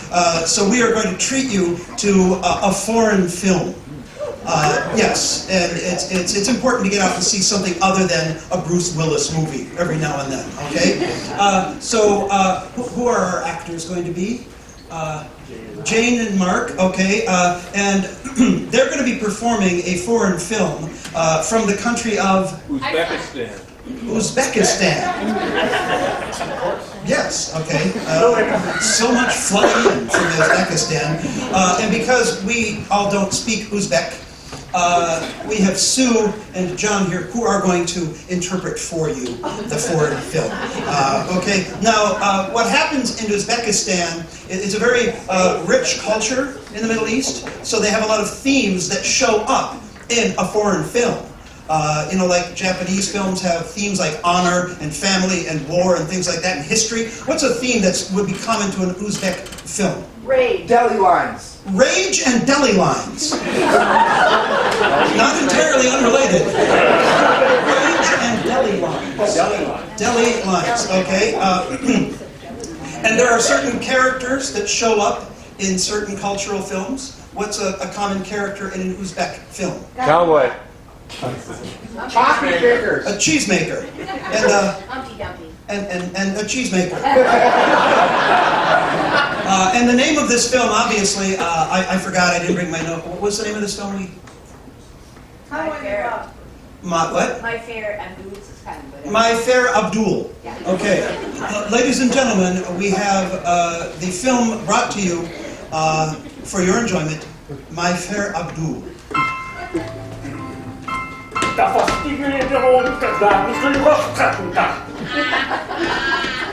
So we are going to treat you to a foreign film. Yes, and it's important to get out and see something other than a Bruce Willis movie every now and then, okay? Who are our actors going to be? Jane and Mark, okay, and they're going to be performing a foreign film from the country of Uzbekistan. Yes, okay. So much flooding in from Uzbekistan. And because we all don't speak Uzbek, we have Sue and John here who are going to interpret for you the foreign film. Okay, now what happens in Uzbekistan is a very rich culture in the Middle East, so they have a lot of themes that show up in a foreign film. Like Japanese films have themes like honor and family and war and things like that, and history. What's a theme that would be common to an Uzbek film? Rage. Deli lines. Rage and deli lines. Not entirely unrelated. Rage and deli lines. Deli lines, okay. And there are certain characters that show up in certain cultural films. What's a common character in an Uzbek film? Cowboy. Coffee pickers. A cheesemaker. And Humpty Dumpty. and a cheesemaker. And the name of this film, obviously, I forgot. I didn't bring my note. What's the name of this film? My Fair. What? My Fair Abdul is kind of good. My Fair Abdul. Yeah. Okay. Ladies and gentlemen, we have the film brought to you for your enjoyment, My Fair Abdul.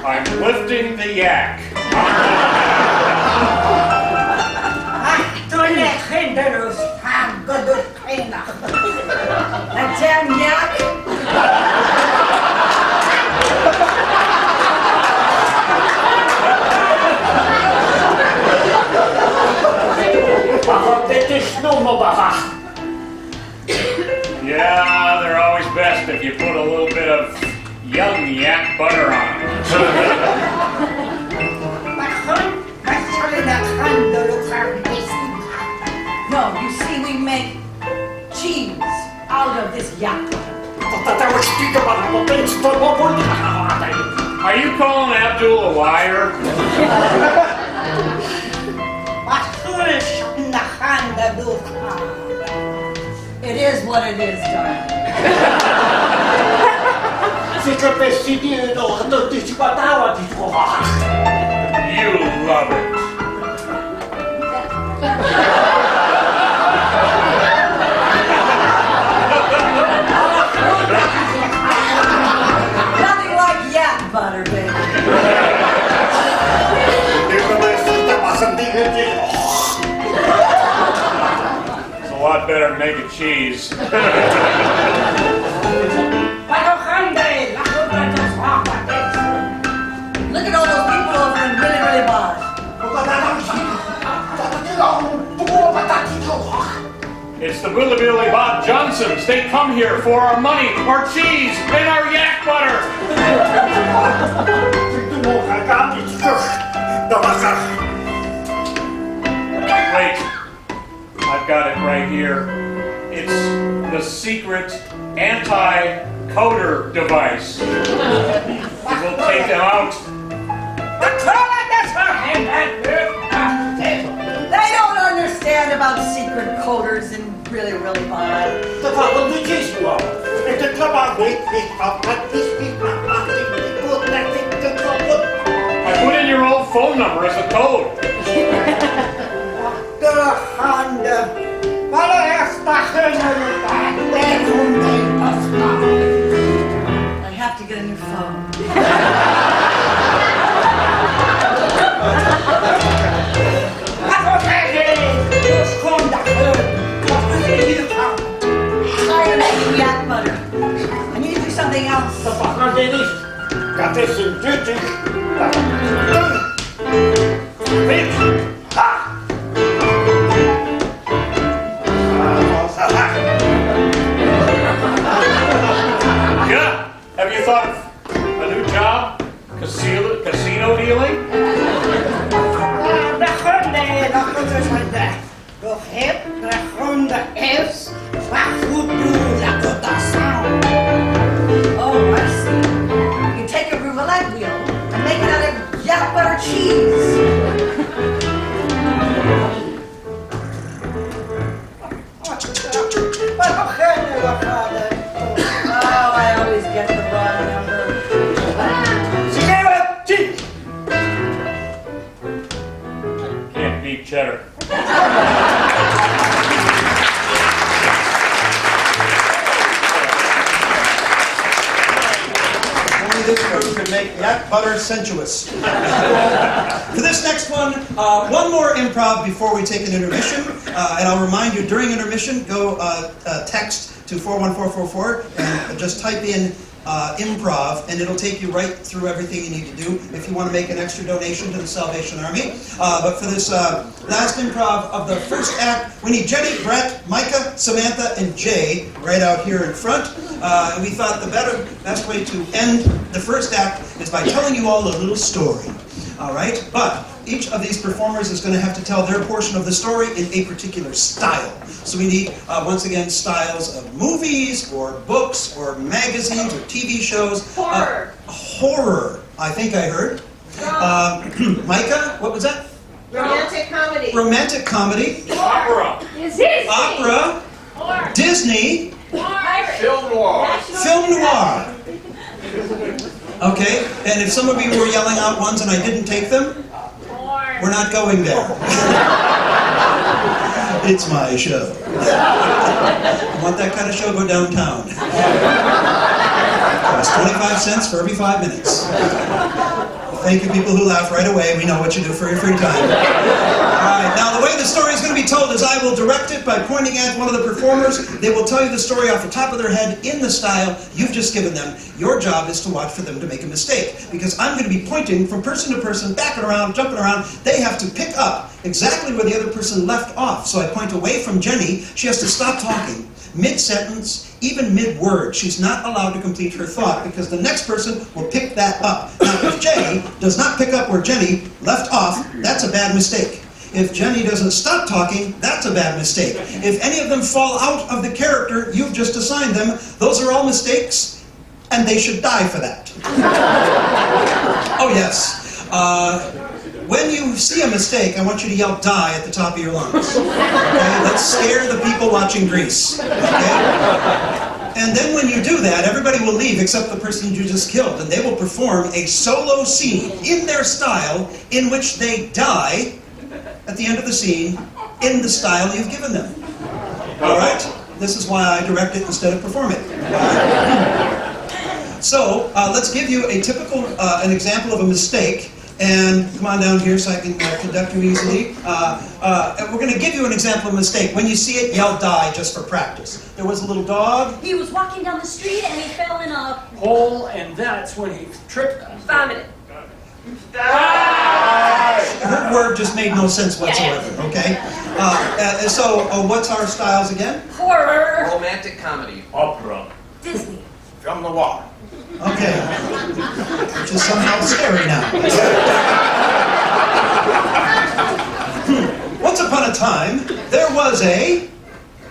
I'm lifting the yak. Yeah, butter on it. No, you see, we make cheese out of this yak. Are you calling Abdul a liar? It is what it is, darling. You love it. Nothing like yak butter, baby. It's a lot better than making cheese. Look at all those people over in really, really bad. It's the Billy Bob Johnsons. They come here for our money, our cheese, and our yak butter. Wait, I've got it right here. It's the secret anti-coder device. We'll take them out. They don't understand about secret coders and really, really bad. I put in your old phone number as a code. I have to get a new phone. Tired of making yak butter. I need to do something else. Yeah. Have you thought of a new job? Casino dealing? Oh, I see. You take a roulette wheel and make it out of yak butter cheese. Oh, I always get the wrong number. Can't beat cheddar. Only this food could make yak butter sensuous. For this next one more improv before we take an intermission. And I'll remind you, during intermission, go text to 41444 and just type in improv, and it'll take you right through everything you need to do if you want to make an extra donation to the Salvation Army. But for this last improv of the first act, we need Jenny, Brett, Micah, Samantha, and Jay right out here in front. And we thought the best way to end the first act is by telling you all a little story. All right? But each of these performers is going to have to tell their portion of the story in a particular style. So we need, once again, styles of movies, or books, or magazines, or TV shows. Horror. Horror, I think I heard. Micah, what was that? Romantic comedy. Romantic comedy. Opera. Disney. Opera. Horror. Disney. Pirate. Film noir. Film noir. Okay, and if some of you were yelling out ones and I didn't take them, we're not going there. It's my show. You want that kind of show? Go downtown. Costs 25 cents for every 5 minutes. Thank you, people who laugh right away. We know what you do for your free time. All right, now the way the story is going to be told is I will direct it by pointing at one of the performers. They will tell you the story off the top of their head in the style you've just given them. Your job is to watch for them to make a mistake, because I'm going to be pointing from person to person, backing around, jumping around. They have to pick up exactly where the other person left off. So I point away from Jenny. She has to stop talking. mid-sentence, even mid-word. She's not allowed to complete her thought because the next person will pick that up. Now, if Jenny does not pick up where Jenny left off, that's a bad mistake. If Jenny doesn't stop talking, that's a bad mistake. If any of them fall out of the character you've just assigned them, those are all mistakes, and they should die for that. Oh yes. When you see a mistake, I want you to yell "die" at the top of your lungs. Okay? Let's scare the people watching Grease. Okay? And then when you do that, everybody will leave except the person you just killed, and they will perform a solo scene in their style in which they die at the end of the scene in the style you've given them. All right? This is why I direct it instead of perform it. So let's give you a typical, an example of a mistake. And come on down here so I can conduct you easily. We're going to give you an example of a mistake. When you see it, yell "die" just for practice. There was a little dog. He was walking down the street and he fell in a hole, and that's when he tripped. vomited. Her word just made no sense whatsoever, okay? So what's our styles again? Horror. Romantic comedy. Opera. Disney. From the wall. Okay. Which is somehow scary now. Once upon a time, there was a...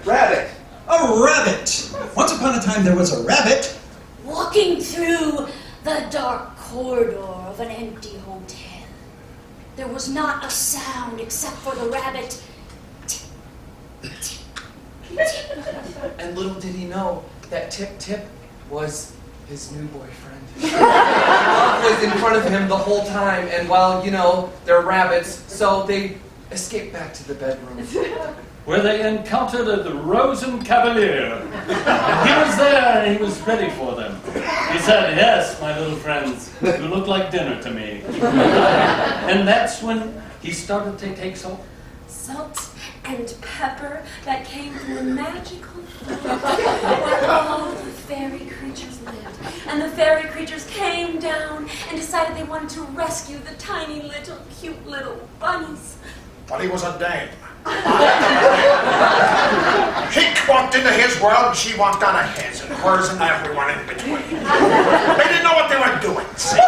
Rabbit. A rabbit. Once upon a time, there was a rabbit. Walking through the dark corridor of an empty hotel. There was not a sound except for the rabbit. And little did he know that Tip Tip was his new boyfriend. Love was in front of him the whole time, and while, you know, they're rabbits, so they escaped back to the bedroom. Where they encountered the Rosen Cavalier. He was there and he was ready for them. He said, "Yes, my little friends, you look like dinner to me." And that's when he started to take salt and pepper that came from the magical forest where all the fairy creatures lived. And the fairy creatures came down and decided they wanted to rescue the tiny little cute little bunnies. But he was a dame. He walked into his world and she walked out of his, and hers and everyone in between. They didn't know what they were doing, see? So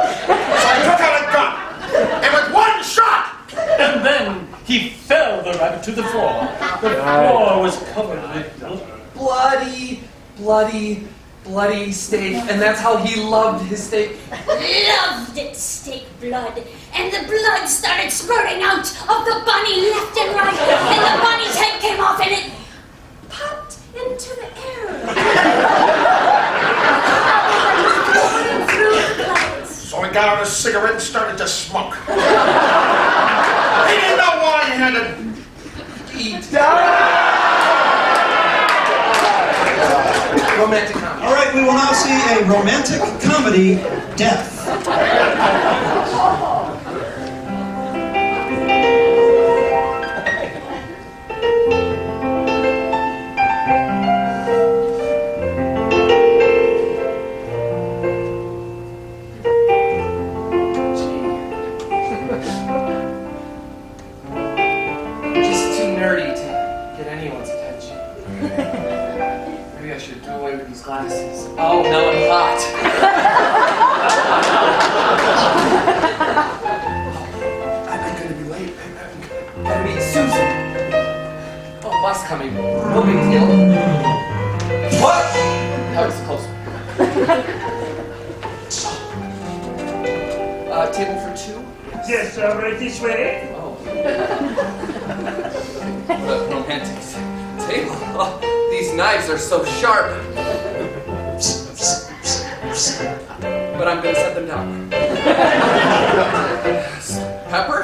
he took out a gun, and with one shot, and then he fell the rabbit to the floor. The floor was covered with bloody steak, and that's how he loved his steak. Loved its steak blood, and the blood started spurting out of the bunny left and right, and the bunny's head came off and it popped into the air. so he got out a cigarette and started to smoke. He didn't know why he had to eat. Romantic comedy. All right, we will now see a romantic comedy, Death. Just too nerdy to get anyone's attention. Maybe I should do away with these glasses. Oh, now I'm hot. I'm gonna be late. Better meet Susan. Oh, bus coming. No big deal. What? That was close. Table for two? Yes, right this way. Oh. What a romantic table. Oh, these knives are so sharp. But I'm gonna set them down. Pepper?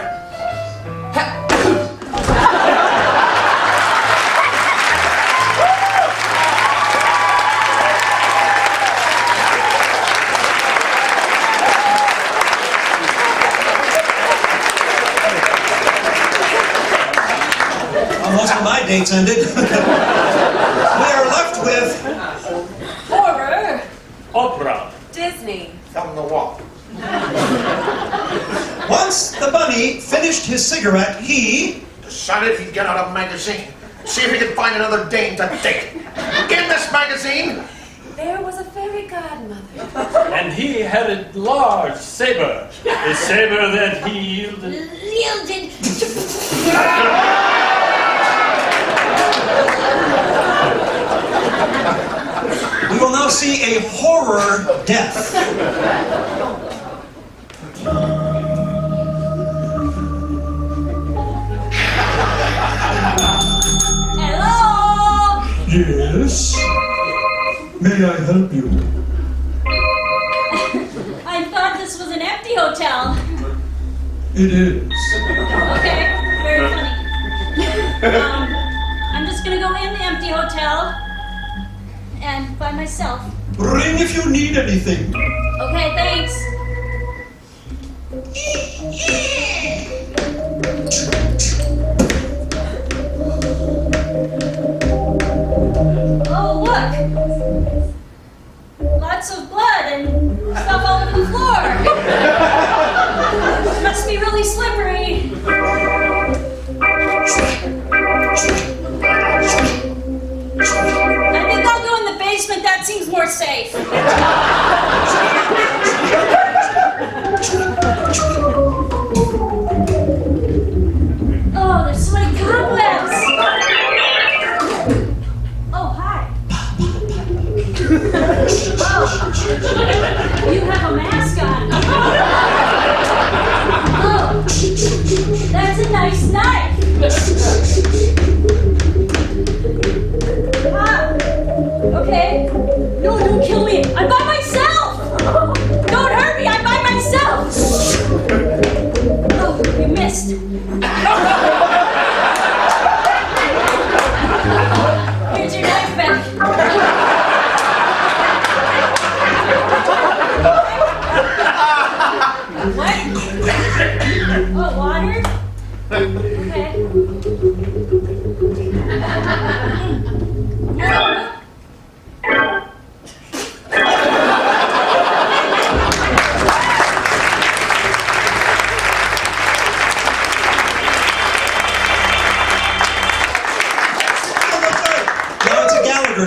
Most of my dates ended. We are left with... Horror. Opera. Disney. From the wall. Once the bunny finished his cigarette, he... decided he'd get out a magazine, see if he could find another dame to date. In Yes, magazine? There was a fairy godmother. And he had a large saber. A saber that he yielded. Yielded. We will now see a horror death. Hello? Yes? May I help you? I thought this was an empty hotel. It is. Okay, very funny. I'm just gonna go in the empty hotel and by myself. Ring if you need anything. Okay, thanks. Oh, look! Lots of blood and stuff all over the floor. Must be really slippery. I think I'll go in the basement. That seems more safe. Oh, there's so many cobwebs. Oh, hi. Oh, you have a mask on. Oh, that's a nice knife. Okay. No, don't kill me. I'm by myself. Don't hurt me. I'm by myself. Oh, you missed. Here's your knife back. What? Oh, water? Okay.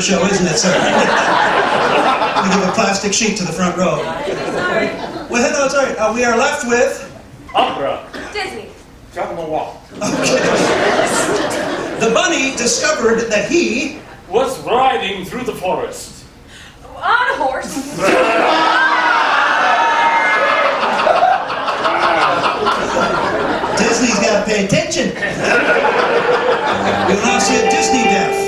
Show, isn't it, sir? We give a plastic sheet to the front row. Sorry. Well, no, it's all right. We are left with opera. Disney. Jump on the wall. Okay. The bunny discovered that he was riding through the forest. On a horse. Disney's got to pay attention. We'll now see a Disney death.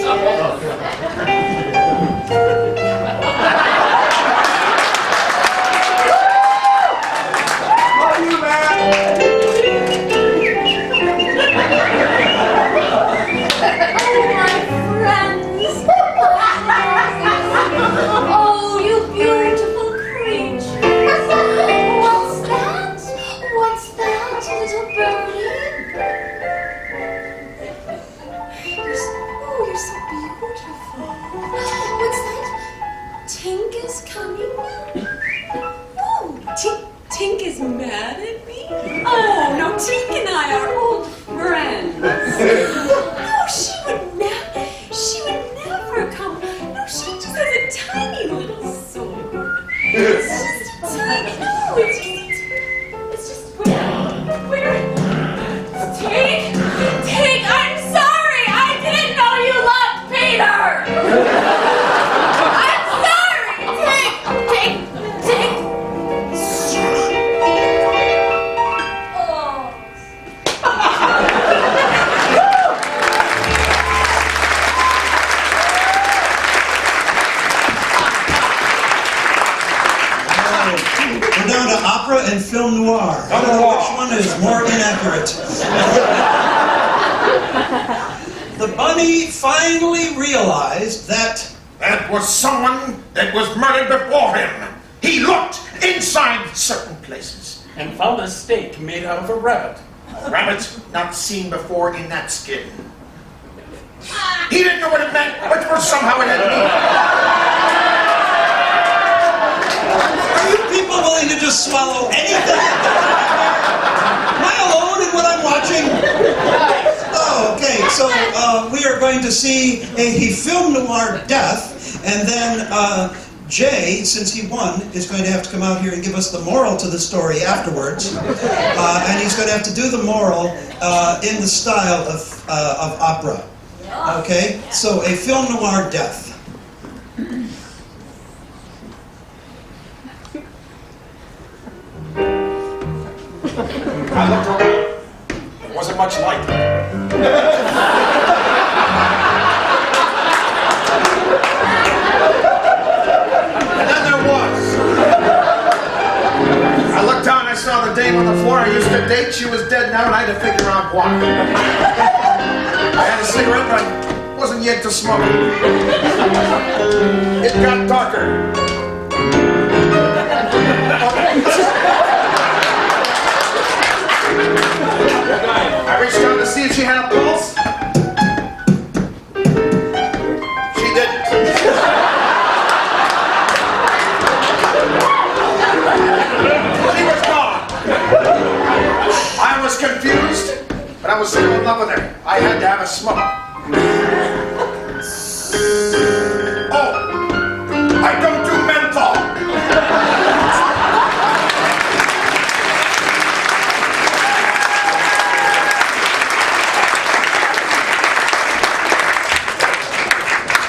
Tink is mad at me? Oh, no, Tink and I are old friends. No, she would never come. No, she just has a tiny little sword. It's just a tiny, no, it's just, where, Tink, I'm sorry, I didn't know you loved Peter. I'm sorry, Tink. We're down to opera and film noir. I don't know which one is more inaccurate. The bunny finally realized that was someone that was murdered before him. He looked inside certain places. And found a steak made out of a rabbit. A rabbit not seen before in that skin. He didn't know what it meant, but for somehow it had meaning. Are you people willing to just swallow anything? Am I alone in what I'm watching? Oh, okay. So we are going to see a film noir death And then Jay, since he won, is going to have to come out here and give us the moral to the story afterwards. And he's going to have to do the moral in the style of opera. Okay? So a film noir death. I looked around. There wasn't much light. And then there was. I looked down and I saw the dame on the floor I used to date. She was dead now and I had to figure out why. I had a cigarette, but I wasn't yet to smoke. It got darker. I reached down to see if she had a pulse. She didn't. She was gone. I was confused, but I was still in love with her. I had to have a smoke. Oh, I don't do menthol.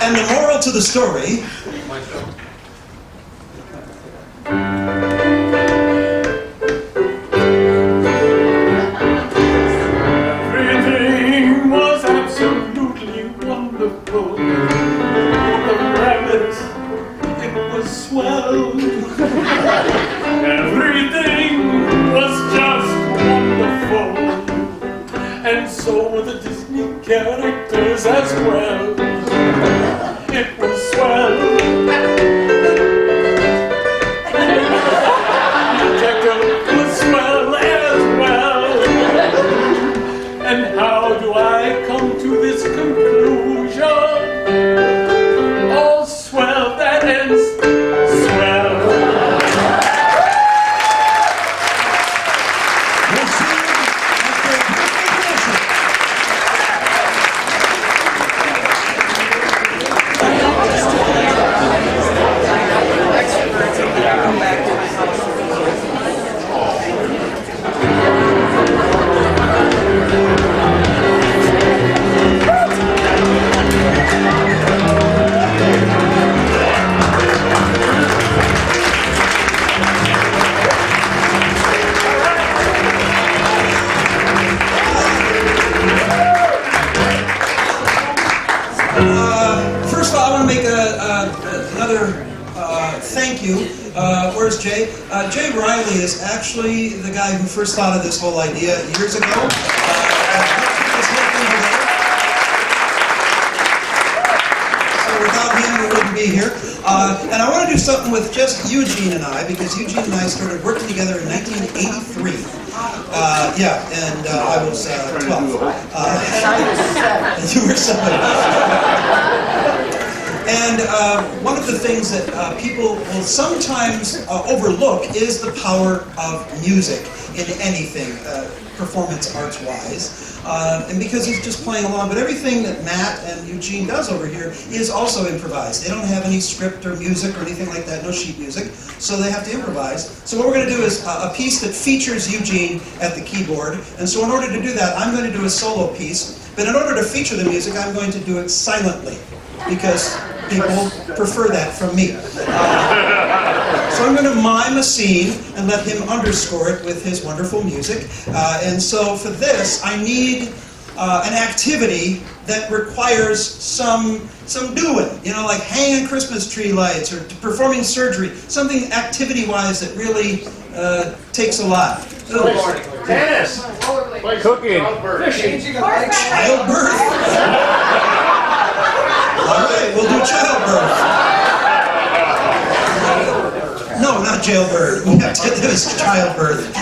And the moral to the story. Everything was absolutely wonderful. The rabbits, it was swell. Everything was just wonderful. And so were the Disney characters as well. It was swell. Detective was swell as well. And how do I come to this conclusion? All swell that ends swell. We'll see you after a quick intermission. First of all, I want to make another thank you. Where's Jay? Jay Riley is actually the guy who first thought of this whole idea years ago. So without him, we wouldn't be here. And I want to do something with just Eugene and I, because Eugene and I started working together in 1983. Yeah, and I was 12. You were 7. And one of the things that people will sometimes overlook is the power of music in anything, performance arts-wise. And because he's just playing along, but everything that Matt and Eugene does over here is also improvised. They don't have any script or music or anything like that, no sheet music, so they have to improvise. So what we're going to do is a piece that features Eugene at the keyboard, and so in order to do that, I'm going to do a solo piece, but in order to feature the music, I'm going to do it silently, because people prefer that from me. So I'm going to mime a scene and let him underscore it with his wonderful music. And so for this, I need an activity that requires some doing. You know, like hanging Christmas tree lights or performing surgery. Something activity-wise that really takes a lot. Tennis. Cooking. Childbirth. All right, we'll do childbirth. No, not jailbird. We have to do this childbirth.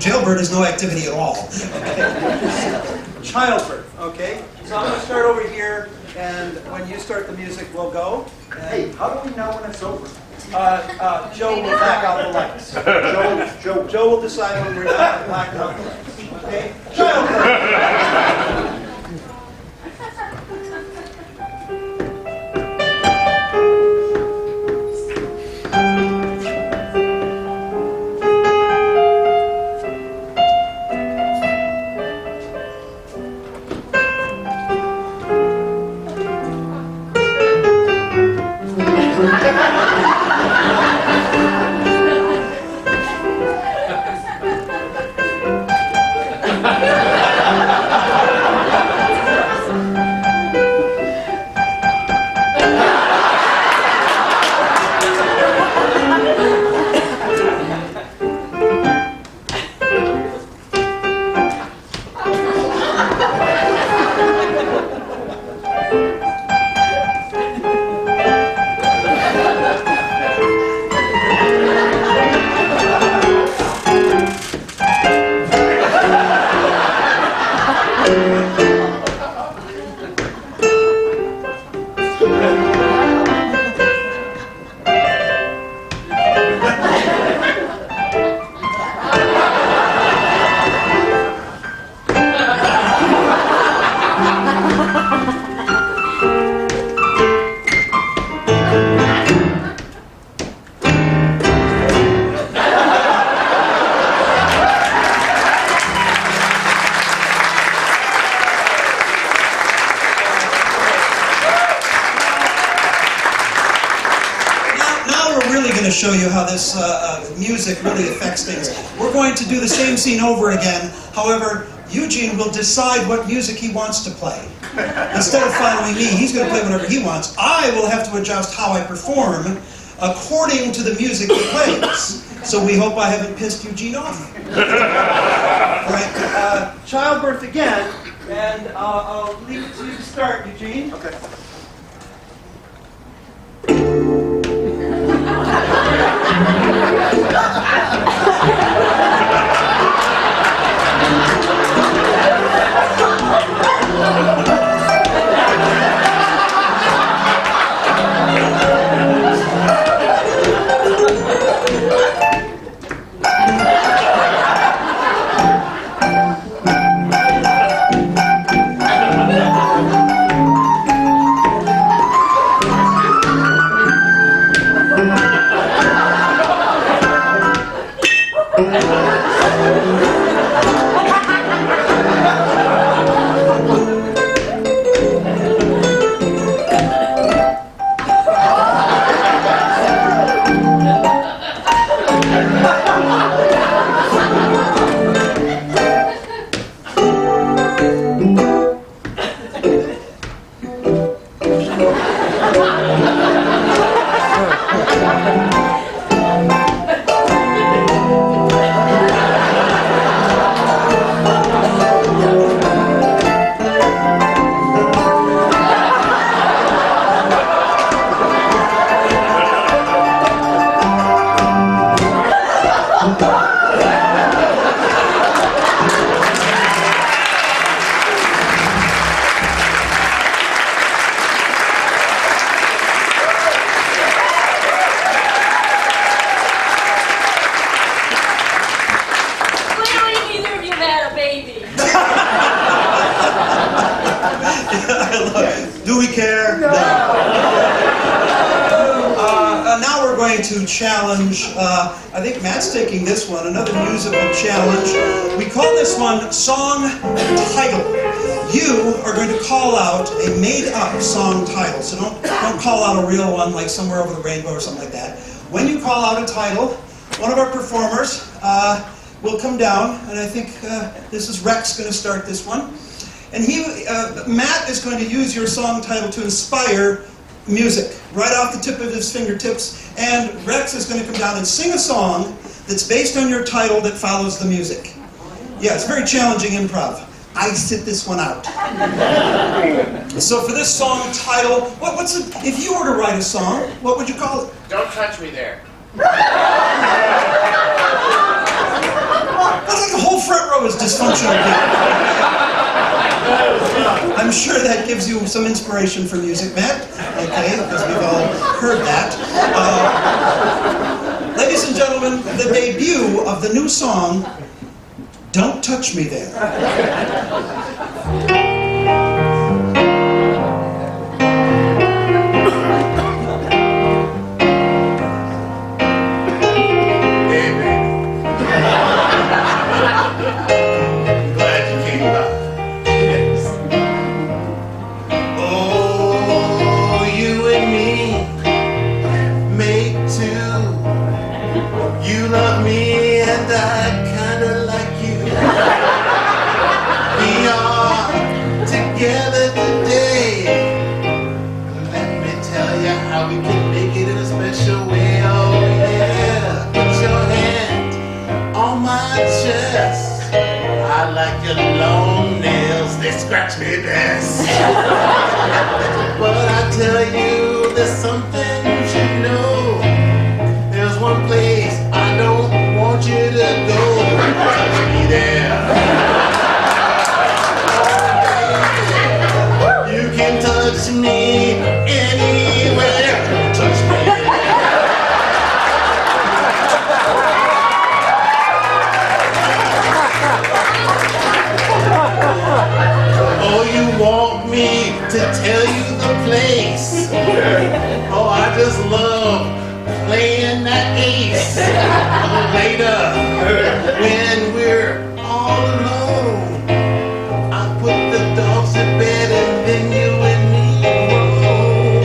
Jailbird is no activity at all. Childbirth, okay? So I'm going to start over here, and when you start the music, we'll go. Hey, how do we know when it's over? Joe will back out the lights. Joe will decide when we're done and black out the lights. Okay? Childbirth! Show you how this music really affects things. We're going to do the same scene over again. However, Eugene will decide what music he wants to play. Instead of following me, he's going to play whatever he wants. I will have to adjust how I perform according to the music he plays. So we hope I haven't pissed Eugene off. All right, childbirth again, and I'll leave it to you to start, Eugene. Okay. To challenge, I think Matt's taking this one, another musical challenge. We call this one Song Title. You are going to call out a made-up song title, so don't call out a real one like Somewhere Over the Rainbow or something like that. When you call out a title, one of our performers will come down, and I think this is Rex going to start this one. And Matt is going to use your song title to inspire music right off the tip of his fingertips, and Rex is going to come down and sing a song that's based on your title that follows the music. Yeah, it's very challenging improv. I sit this one out. So for this song title, if you were to write a song, what would you call it? Don't touch me there. That's like the whole front row is dysfunctional people. I'm sure that gives you some inspiration for music, Matt. Okay, because we've all heard that. Ladies and gentlemen, the debut of the new song, Don't Touch Me There. Scratch me best. But I tell you, there's something you should know. There's one place I don't want you to go. Touch me there. just love playing that ace. Later, when we're all alone, I put the dogs to bed and then you and me roll.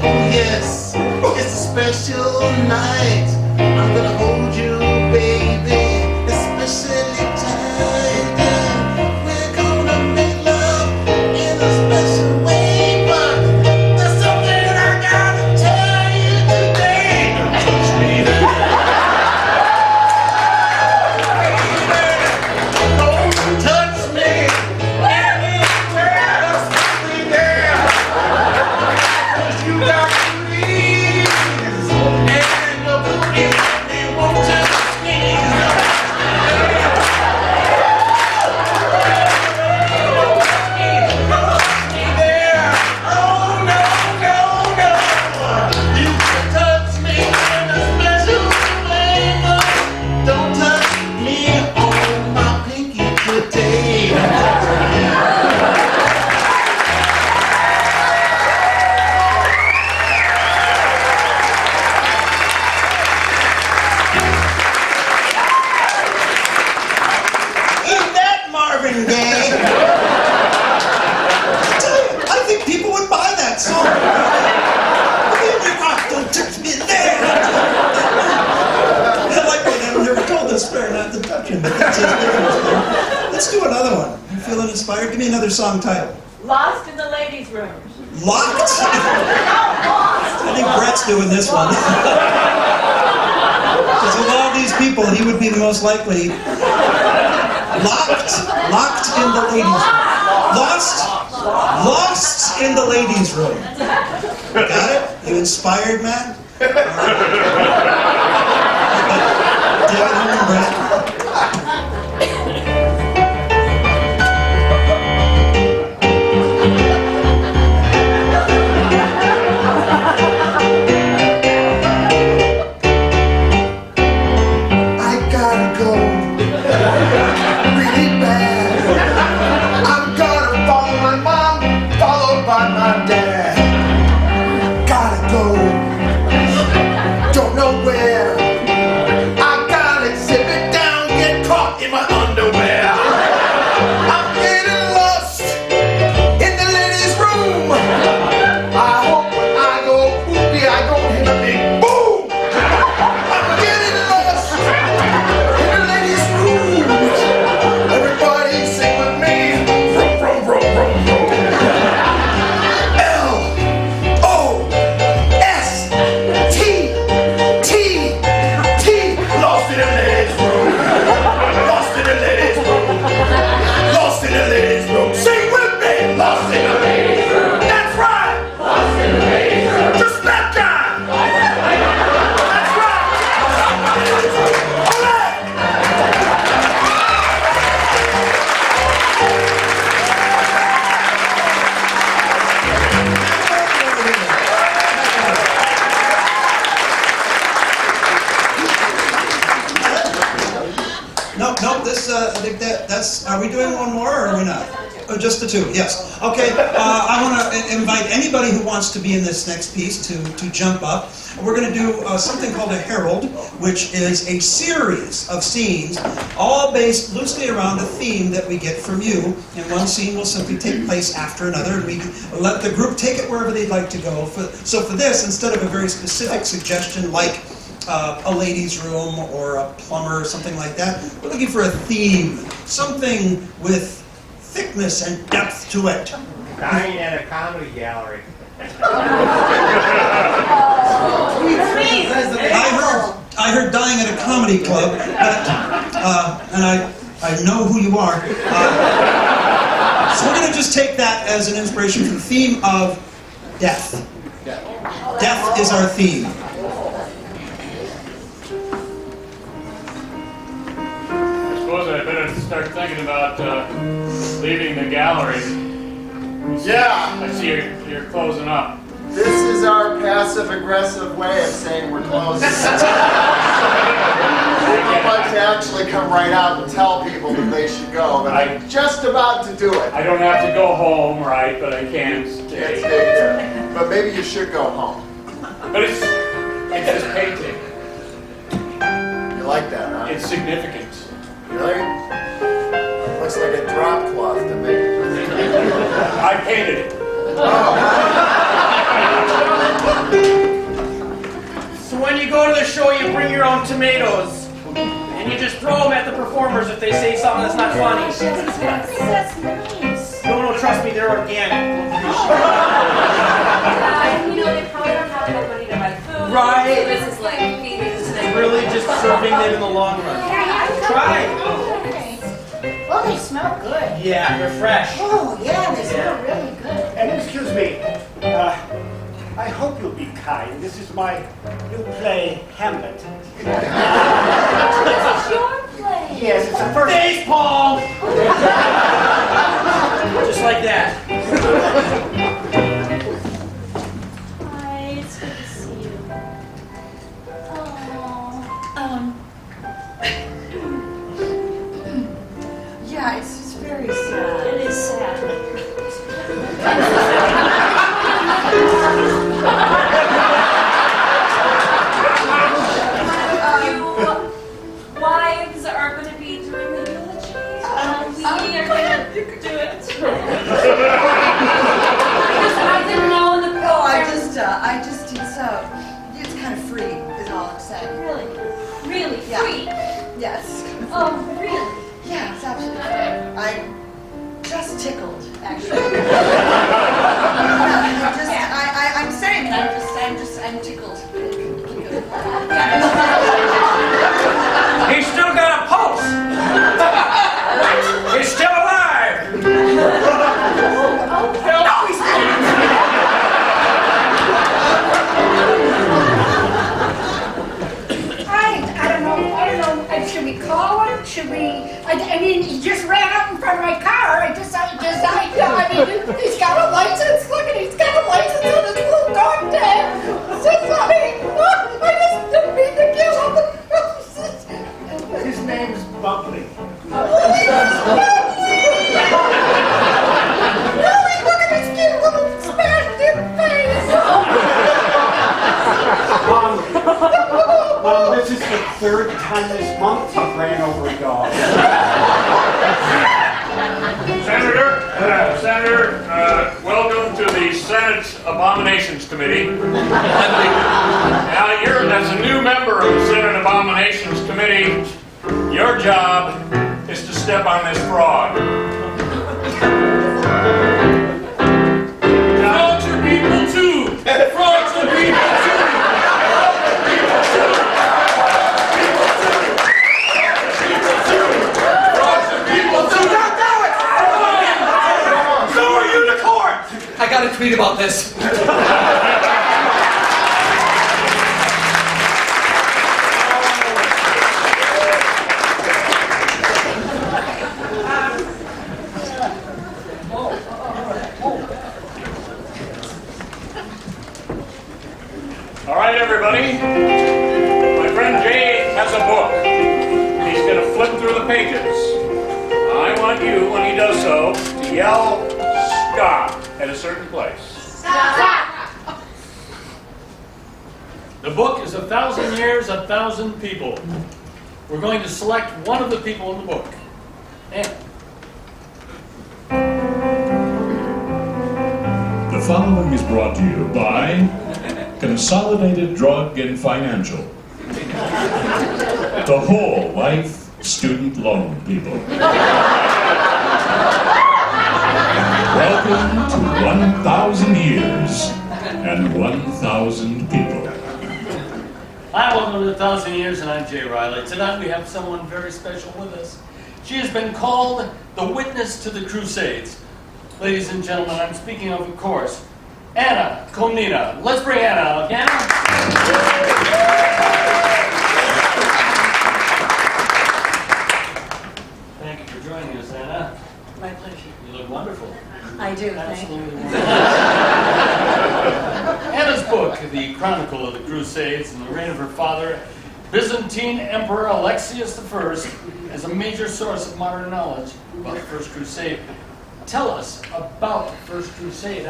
Oh yes, it's a special night. I'm gonna hold you, baby, especially tight. We're gonna make love in a special way, but there's something I gotta tell you today. Touch me there. Don't touch me anywhere, especially there. 'Cause you got knees, and your booty only won't just sneeze. Let's do another one. You feeling inspired? Give me another song title. Lost in the ladies' room. Locked? I think Brett's doing this one. Because of all these people, he would be the most likely. Locked in the ladies' room. Lost in the ladies' room. Got it? You inspired, Matt? Take it home, Brett. Are we doing one more or are we not? Oh, just the two, yes. Okay, I want to invite anybody who wants to be in this next piece to jump up. We're going to do something called a herald, which is a series of scenes, all based loosely around a theme that we get from you. And one scene will simply take place after another, and we let the group take it wherever they'd like to go. So for this, instead of a very specific suggestion like a ladies' room or a plumber or something like that, we're looking for a theme, something with thickness and depth to it. Dying at a comedy gallery. I heard dying at a comedy club, but, and I know who you are. So we're going to just take that as an inspiration for the theme of death. Death is our theme. I suppose I better start thinking about leaving the gallery. Yeah. I see you're closing up. This is our passive-aggressive way of saying we're closing. We don't like to actually come right out and tell people that they should go, but I'm just about to do it. I don't have to go home, right, but I can stay. Can't stay here. But maybe you should go home. But it's his painting. You like that, huh? It's significant. Really? Looks like a drop cloth to me. I painted it. So when you go to the show, you bring your own tomatoes. And you just throw them at the performers if they say something that's not funny. That's nice. No, trust me, they're organic. You know, they probably don't have enough money to buy food. Right. So this is like feeding to them. Really just serving them in the long run. Try it. Oh, they smell good. Yeah, they're fresh. Oh, yeah, they smell really good. And excuse me, I hope you'll be kind. This is my new play, Hamlet. This is your play. Yes, it's the first. Face palm! Just like that. Hi, it's good to see you. Yeah, it's very sad. It is sad. Wives are going to be doing the eulogy. We are going to do it. Because I didn't know in the Oh, it's kind of free, is all I'm saying. Really? Really? Yeah. Free? Yes. Oh, really? Yeah, it's absolutely fine. I'm just tickled, actually. I'm saying it. I'm tickled. He's still got a pulse. He's still alive. No, he's not. I don't know. Should we call him? Should we? I mean, he just ran up in front of my car. I mean, he's got a license. Look at, he's got a license on his little dog tag. So funny. I just didn't mean to kill him. His name's Bubbly. Really, look at his cute little smashed in face. This is the third time this month he ran over a dog. Senator, welcome to the Senate Abominations Committee. Now, as a new member of the Senate Abominations Committee, your job is to step on this frog. Frogs are people too! Frogs are people too! I got a tweet about this. All right, everybody. My friend Jay has a book. He's going to flip through the pages. I want you, when he does so, to yell "Stop" at a certain place. Stop. The book is 1,000 Years, 1,000 People. We're going to select one of the people in the book. Anna. The following is brought to you by Consolidated Drug and Financial. The whole life student loan people. Welcome to 1,000 Years and 1,000 People. Hi, welcome to 1,000 Years, and I'm Jay Riley. Tonight we have someone very special with us. She has been called the witness to the Crusades. Ladies and gentlemen, I'm speaking of course, Anna Komnina. Let's bring Anna out. Anna? Thank you for joining us, Anna. My pleasure. You look wonderful. I do, thank you. Anna's book, The Chronicle of the Crusades and the Reign of her father, Byzantine Emperor Alexius I, as a major source of modern knowledge about the First Crusade. Tell us about the First Crusade.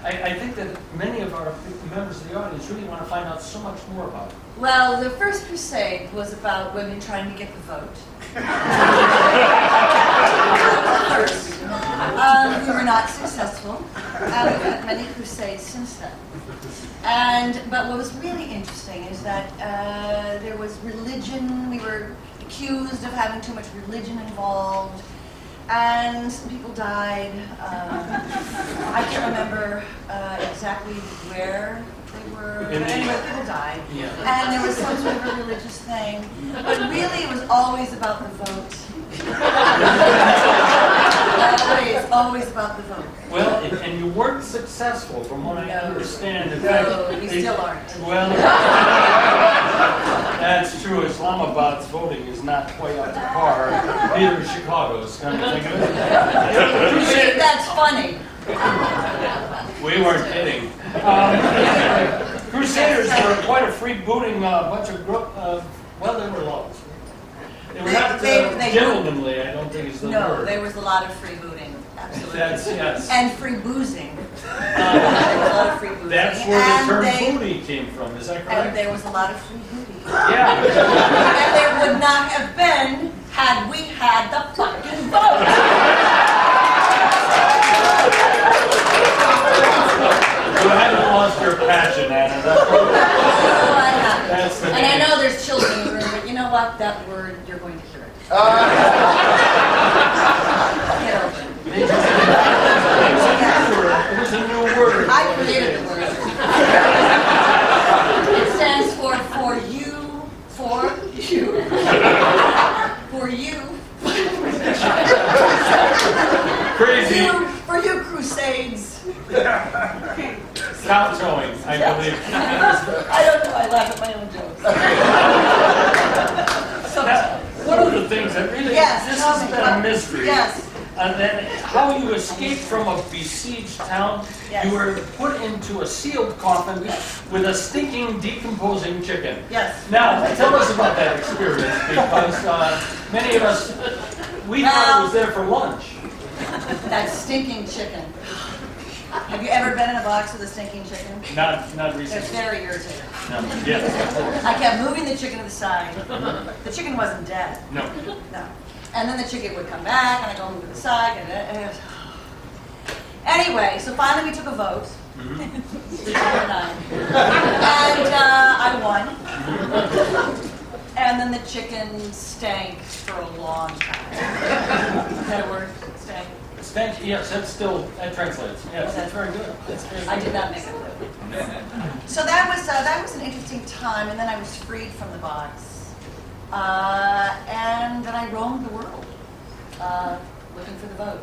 I think that many of our members of the audience really want to find out so much more about it. Well, the first crusade was about women trying to get the vote. First. We were not successful. We've had many crusades since then. But what was really interesting is that there was religion. We were accused of having too much religion involved. And some people died. I can't remember exactly where they were. But anyway, people died. Yeah. And there was some sort of a religious thing. But really, it was always about the vote. Always about the vote. Well, and you weren't successful, from what I understand. In No, fact, we still aren't. Well, that's true. Islamabad's voting is not quite up to par. Neither is Chicago's. Kind of think of it. That's funny. We weren't kidding. Crusaders were quite a freebooting bunch of well, they were laws. They were not gentlemanly, I don't think is the word. No, there was a lot of freebooting. Absolutely. Yes. And free boozing. There was a lot of free boozing. That's where the term booty came from, is that correct? And there was a lot of free booty. Yeah. And there would not have been had we had the fucking vote. You haven't lost your passion, Anna. That's the And I know there's children in the room, but you know what? That word, you're going to hear it. Get over it. It was a new word. I created the word. It stands for you. For you. Crazy. For you crusades. Stop showing, I believe. I don't know, I laugh at my own jokes. One of the things that really, this has been a mystery. Yes. And then how you escaped from a besieged town, Yes. you were put into a sealed coffin with a stinking, decomposing chicken. Yes. Now, tell us about that experience, because many of us, we thought it was there for lunch. That stinking chicken. Have you ever been in a box with a stinking chicken? Not recently. It's very irritating. No. Yes, of course. I kept moving the chicken to the side. The chicken wasn't dead. No. No. And then the chicken would come back, and I'd go move to the side. Anyway, so finally we took a vote. And I won. And then the chicken stank for a long time. Is that a word? Stank? Stank, yes, that translates. Yes, that's very good. I did not make it. So that was an interesting time, and then I was freed from the box. And then I roamed the world, looking for the vote.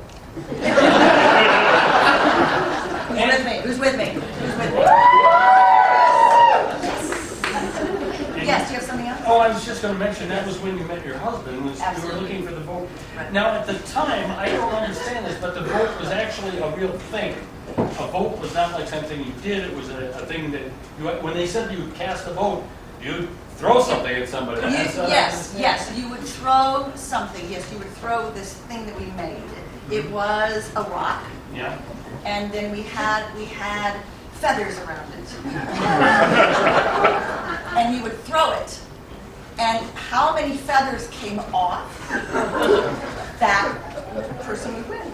Who's with me? Yes, do you have something else? Oh, I was just going to mention, that was when you met your husband, you were looking for the vote. Right. Now, at the time, I don't understand this, but the vote was actually a real thing. A vote was not like something you did, it was a thing that, when they said you would cast a vote, you'd throw something at somebody. Yes, you would throw something. Yes, you would throw this thing that we made. It was a rock. Yeah. And then we had feathers around it. And you would throw it. And how many feathers came off, that person would win.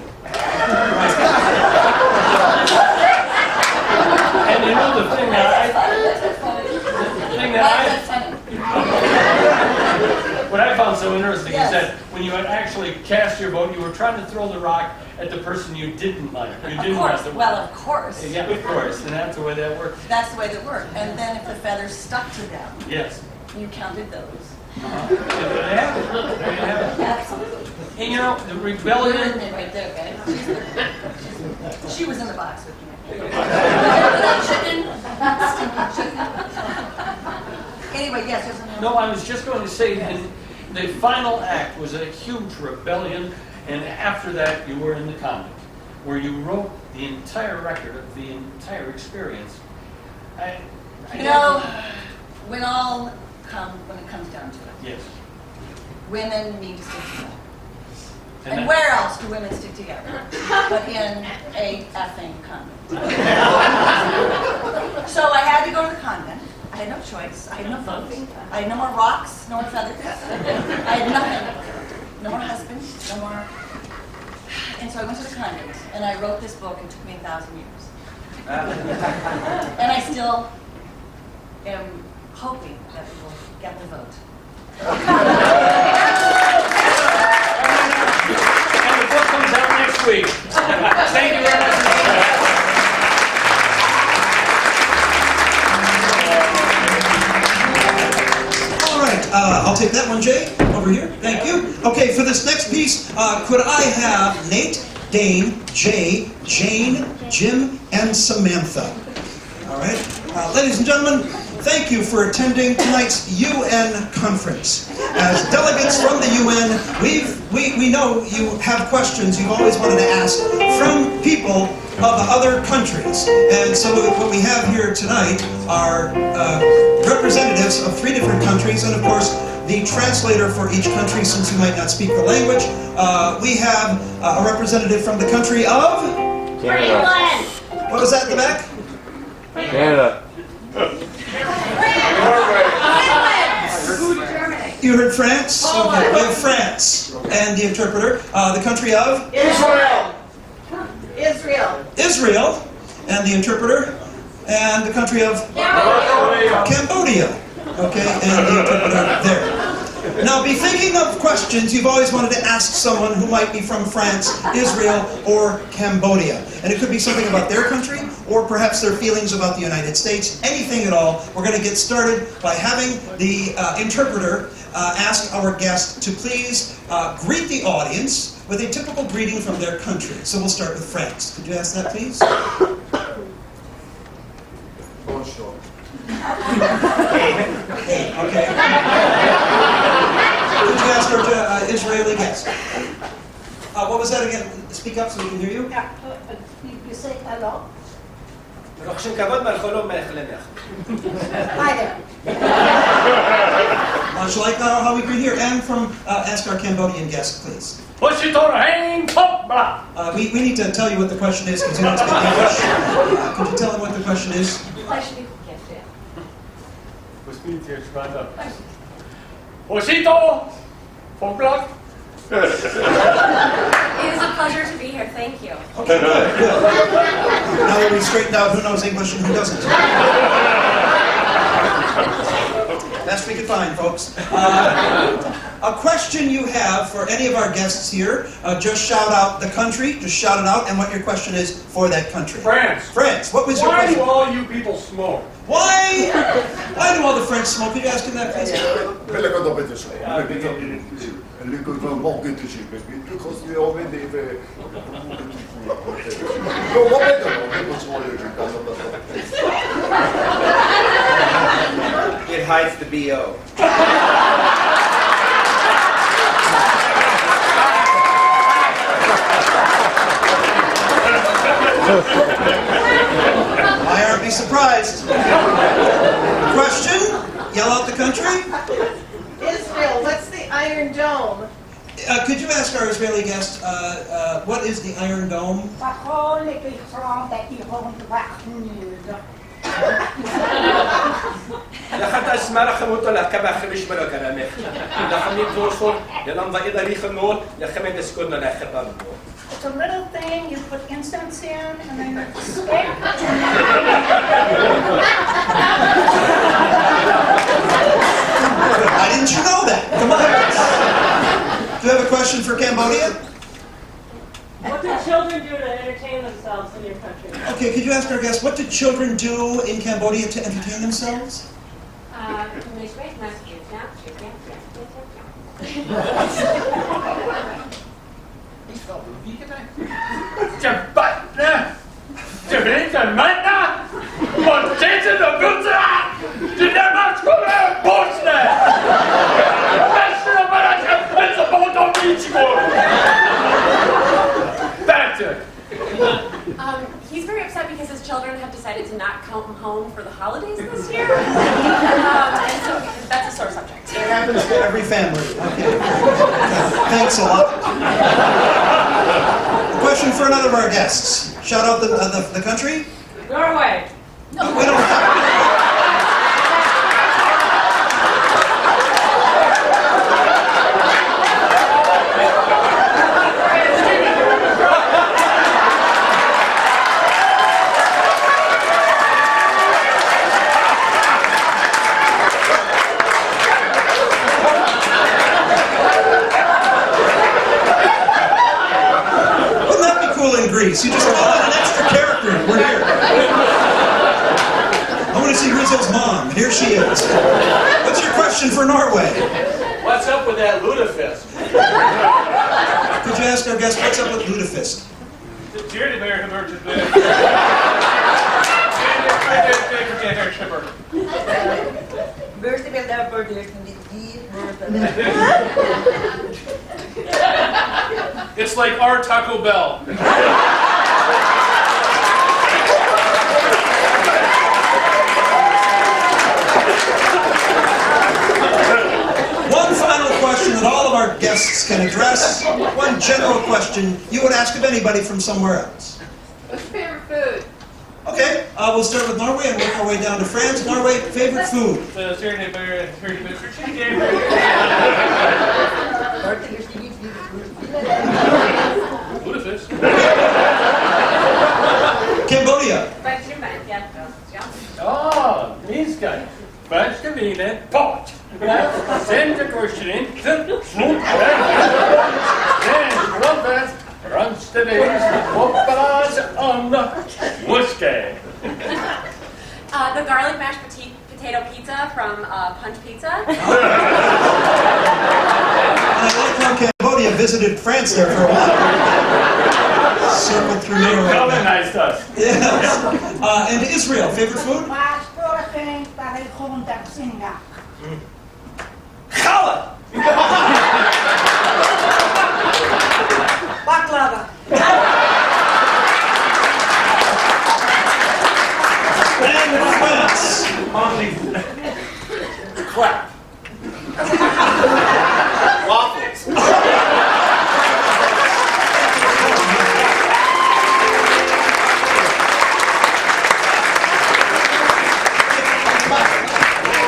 And you know the thing that what I found so interesting is that when you had actually cast your vote, you were trying to throw the rock at the person you didn't like. You didn't cast the vote. Well, of course. Yeah, of course. And that's the way that worked. That's the way that worked. And then if the feathers stuck to them, yes, you counted those. There you have it. Absolutely. And you know, the rebellion. Right there, okay? She was in the box with me. Anyway, yes, there's another. No, I was just going to say that the final act was a huge rebellion, and after that you were in the convent, where you wrote the entire record of the entire experience. You know, when it comes down to it, yes, women need to stay together. And where else do women stick together, but in a effing convent. So I had to go to the convent. I had no choice. I had no vote. I had no more rocks, no more feathers. I had nothing. No more husband, no more. And so I went to the convent, and I wrote this book. It took me 1,000 years. And I still am hoping that we will get the vote. And the book comes out next week. Thank you very much. I'll take that one, Jay, over here. Thank you. Okay, for this next piece, could I have Nate, Dane, Jay, Jane, Jim, and Samantha? All right. Ladies and gentlemen, thank you for attending tonight's UN conference. As delegates from the UN, we know you have questions you've always wanted to ask from people of other countries. And so what we have here tonight are representatives of 3 different countries, and of course the translator for each country, since you might not speak the language. We have a representative from the country of? England. What was that in the back? Canada. You heard France? Okay, we have France. And the interpreter. The country of? Israel. Israel. And the interpreter. And the country of? Cambodia. Okay, and the interpreter there. Now, be thinking of questions you've always wanted to ask someone who might be from France, Israel, or Cambodia. And it could be something about their country, or perhaps their feelings about the United States, anything at all. We're going to get started by having the interpreter ask our guest to please greet the audience with a typical greeting from their country. So we'll start with France. Could you ask that, please? Bonjour. Hey, okay. Could you ask our Israeli guest? What was that again? Speak up so we can hear you. You say hello? Hi there. Much like how we can hear. And from ask our Cambodian guest, please. We need to tell you what the question is because you don't speak English. Could you tell him what the question is? It is a pleasure to be here. Thank you. Okay, good. Now that we've straightened out who knows English and who doesn't. Best we can find, folks. A question you have for any of our guests here, just shout out the country, just shout it out, and what your question is for that country. France. France. What was your question? Why do all you people smoke? Why do all the French smoke? Could you ask him that, please? It hides the BO. I aren't be surprised. Question? Yell out the country? Israel, what's the Iron Dome? Could you ask our Israeli guest, what is the Iron Dome? It's a little thing you put incense in and then stick. Why didn't you know that? Come on. Do you have a question for Cambodia? What do children do to entertain themselves in your country? Okay, could you ask our guest, what do children do in Cambodia to entertain themselves? He's very upset because his children have decided to not come home for the holidays this year. And so that's a sore subject. It happens to every family. Okay. Thanks a lot. guests. Shout out the country. Norway. No, we don't have. Greece. You just call in an extra character. We're here. I want to see Rizzo's mom. Here she is. What's your question for Norway? What's up with that lutefisk? Could you ask our guest what's up with lutefisk? It's like our Taco Bell. One final question that all of our guests can address. One general question you would ask of anybody from somewhere else. What's your favorite food? Okay, we'll start with Norway and work our way down to France. Norway, favorite food? Cambodia. Oh, these guys. First of all, pot. Send the question in. Then, Robert runs the days with on the whiskey. The garlic mashed potato pizza from Punch Pizza. I like how Cambodia visited France there for a while. Circled through Norway. Colonized us. Yes. And Israel, favorite food? Challah. Baklava. And France. Crap. Waffles.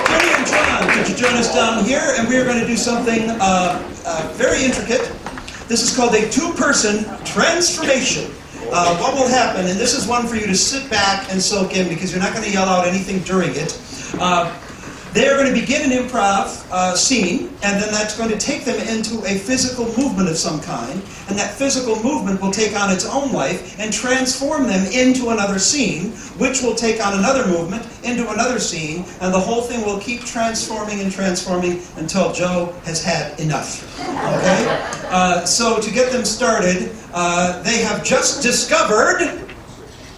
Jenny and John, could you join us down here? And we are going to do something very intricate. This is called a two-person transformation. What will happen, and this is one for you to sit back and soak in because you're not going to yell out anything during it. They are going to begin an improv scene, and then that's going to take them into a physical movement of some kind, and that physical movement will take on its own life and transform them into another scene, which will take on another movement into another scene, and the whole thing will keep transforming and transforming until Joe has had enough. Okay? So to get them started, they have just discovered...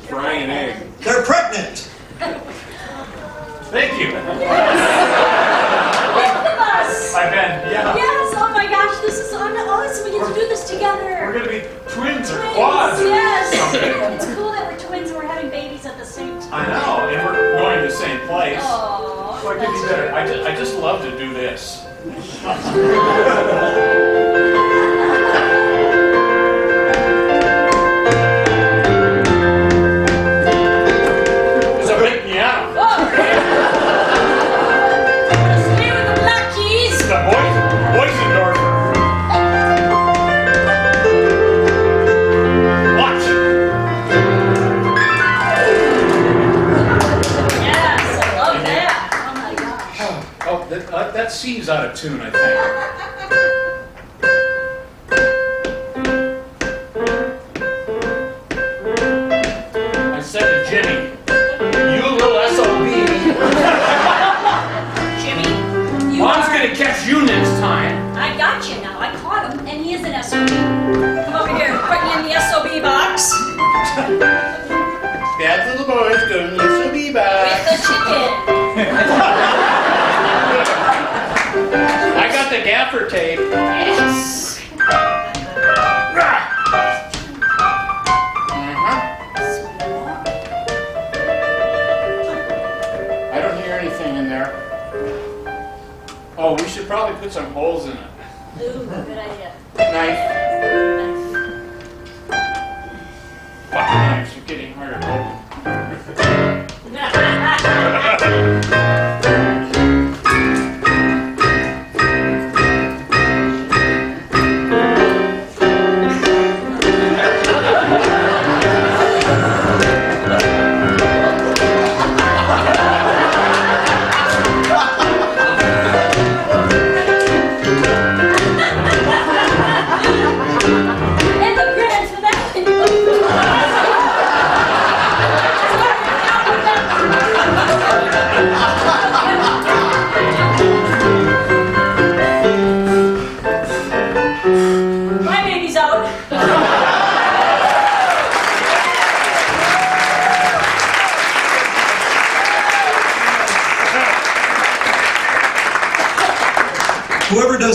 Frying an egg. They're pregnant. Thank you. Both of us. Hi, Ben. Yeah. Yes, oh my gosh, this is awesome. We get to do this together. We're going to be twins or quads. Yes. It's cool that we're twins and we're having babies at the same time. I know, and we're going to the same place. Aww, So I could be better. I just love to do this. It's a big piano. Stay with the black keys. The Boysendorfer. Watch. Yes, I love that. Oh my gosh. Oh, that C's out of tune, I think. I said to Jimmy, you little SOB. Jimmy, you Mom's are... gonna catch you next time. I got you now. I caught him, and he is an SOB. Come over here. Put me in the SOB box. Bad little boys go to the SOB box. With the chicken. I got the gaffer tape. Yes. I don't hear anything in there. Oh, we should probably put some holes in it. Ooh, good idea. Knife.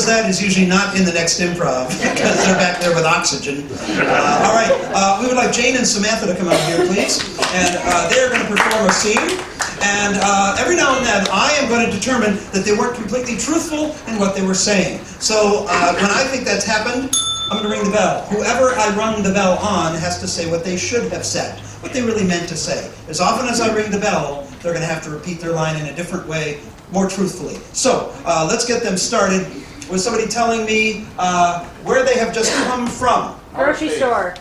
does that is usually not in the next improv because they're back there with oxygen. All right, we would like Jane and Samantha to come out here, please. And they're going to perform a scene. And every now and then, I am going to determine that they weren't completely truthful in what they were saying. So when I think that's happened, I'm going to ring the bell. Whoever I rung the bell on has to say what they should have said, what they really meant to say. As often as I ring the bell, they're going to have to repeat their line in a different way, more truthfully. So let's get them started with somebody telling me where they have just come from. Grocery store.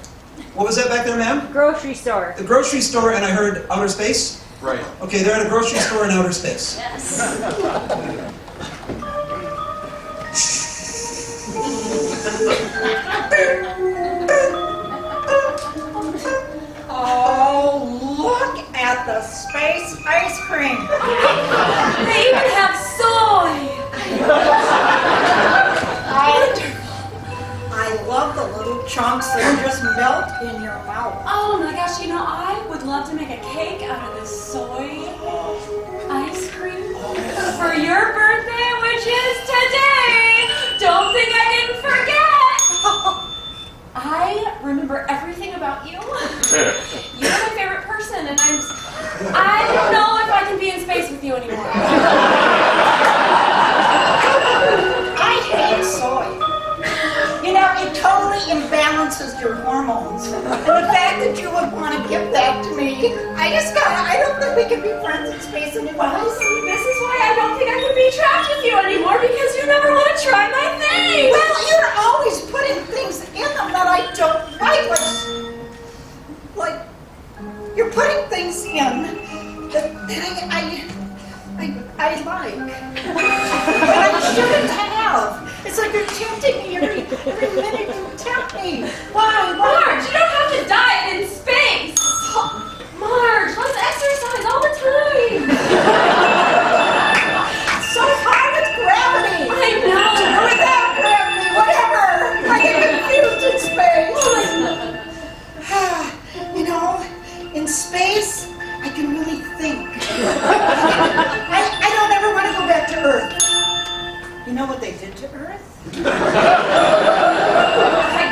What was that back there, ma'am? Grocery store. The grocery store, and I heard outer space? Right. Okay, they're at a grocery store in outer space. Yes. Oh, look at the space ice cream. They even have soy. I love the little chunks that just melt in your mouth. Oh my gosh, you know, I would love to make a cake out of this soy ice cream for your birthday, which is today. Don't think I didn't forget. I remember everything about you. You're my favorite person, and I don't know if I can be in space with you anymore. I hate soy. You know, it totally imbalances your hormones. And the fact that you would want to give that to me, I don't think we can be friends in space anymore. Well, see, this is why I don't think I can be trapped with you anymore, because you never want to try my thing. Well, you're always putting things in them that I don't like. Like you're putting things in that I like. But I shouldn't have. It's like you're tempting me every minute you tempt me. Why? Marge, you don't have to diet in space. Marge, let's exercise all the time. It's so hard with gravity. I know. Or without gravity, whatever. I get confused in space. You know, in space, I can really think. I don't ever want to go back to Earth. You know what they did to Earth? I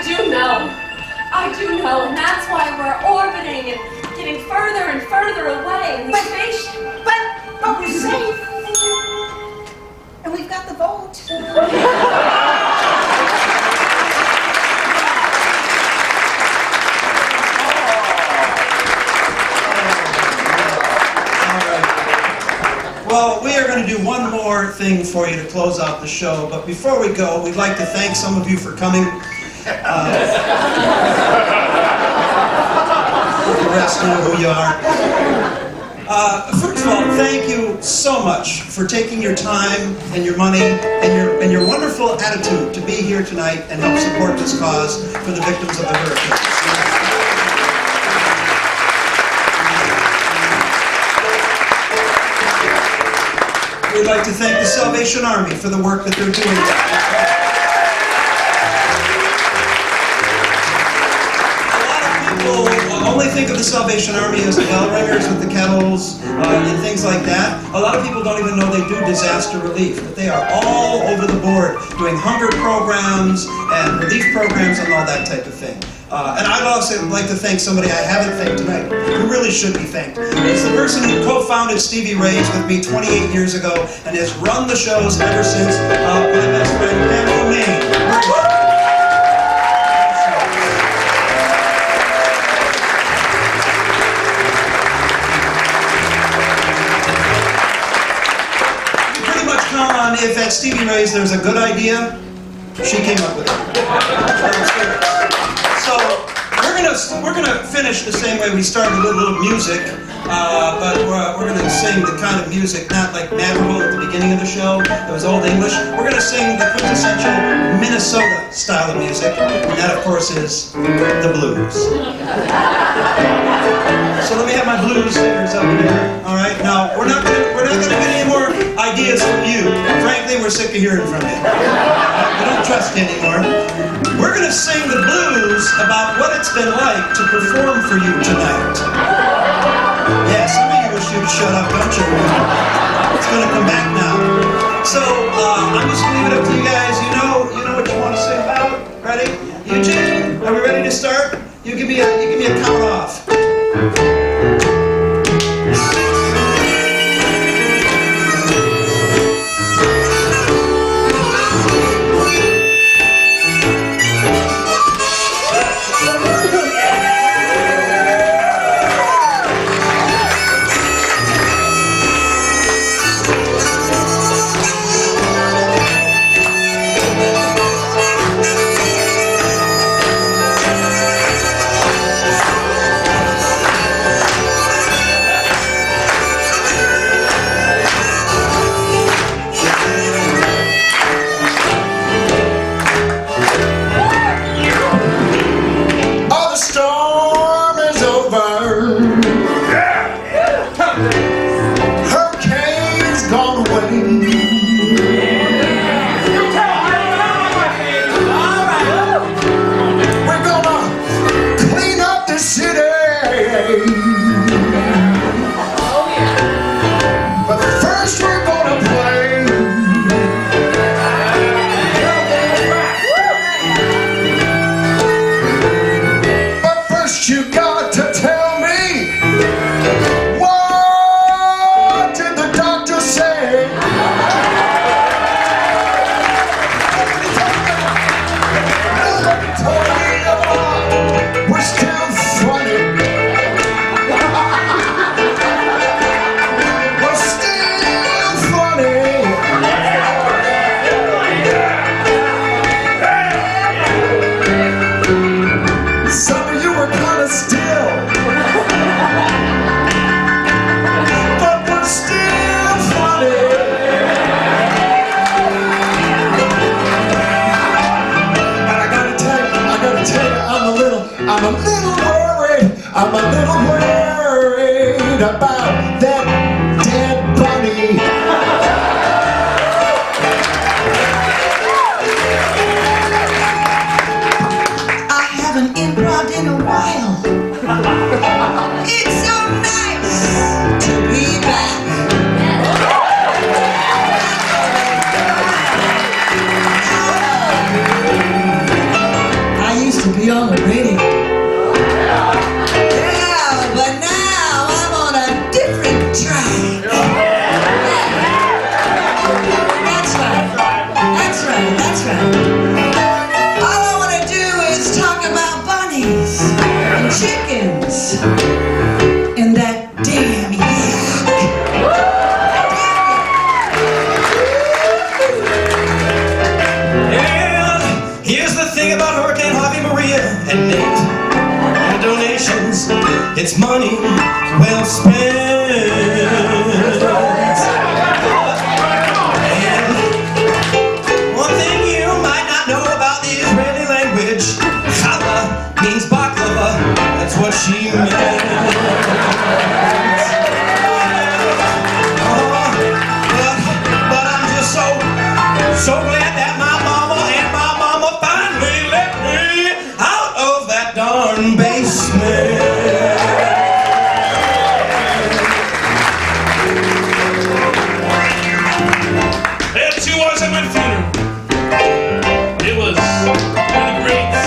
do know. And that's why we're orbiting and getting further and further away in the spaceship. But we're safe. And we've got the vote. Well, we are going to do one more thing for you to close out the show, but before we go, we'd like to thank some of you for coming. The rest know who you are. First of all, thank you so much for taking your time and your money and your wonderful attitude to be here tonight and help support this cause for the victims of the hurricane. We'd like to thank the Salvation Army for the work that they're doing. A lot of people only think of the Salvation Army as the bell ringers with the kettles and things like that. A lot of people don't even know they do disaster relief, but they are all over the board doing hunger programs and relief programs and all that type of thing. And I'd also like to thank somebody I haven't thanked tonight, who really should be thanked. It's the person who co-founded Stevie Ray's with me 28 years ago and has run the shows ever since, my best friend, Pamela Maine. You pretty much count on if at Stevie Ray's there's a good idea, she came up with it. So we're gonna finish the same way we started with a little music, but we're gonna sing the kind of music not like Madrigal at the beginning of the show. That was Old English. We're gonna sing the quintessential Minnesota style of music, and that of course is the blues. So let me have my blues singers up here. All right. Now we're not gonna get any more ideas from you. Frankly, we're sick of hearing from you. We don't trust you anymore. We're going to sing the blues about what it's been like to perform for you tonight. Yeah, some of you wish you'd shut up, don't you? It's going to come back now. So I'm just gonna leave it up to you guys. You know what you want to sing about. Ready? Eugene, are we ready to start? You give me a count off. I'm a little worried about that dead bunny. I haven't improv'd in a while. It's so nice to be back. I used to be on the radio. Chickens and that damn yak. And here's the thing about Hurricane Harvey, Maria, and Nate, and donations. It's money well spent. And one thing you might not know about the Israeli language, challah means baklava. That's what she meant. But I'm just so glad that my mama finally let me out of that darn basement. I had 2 hours at my funeral. It was one of the greats.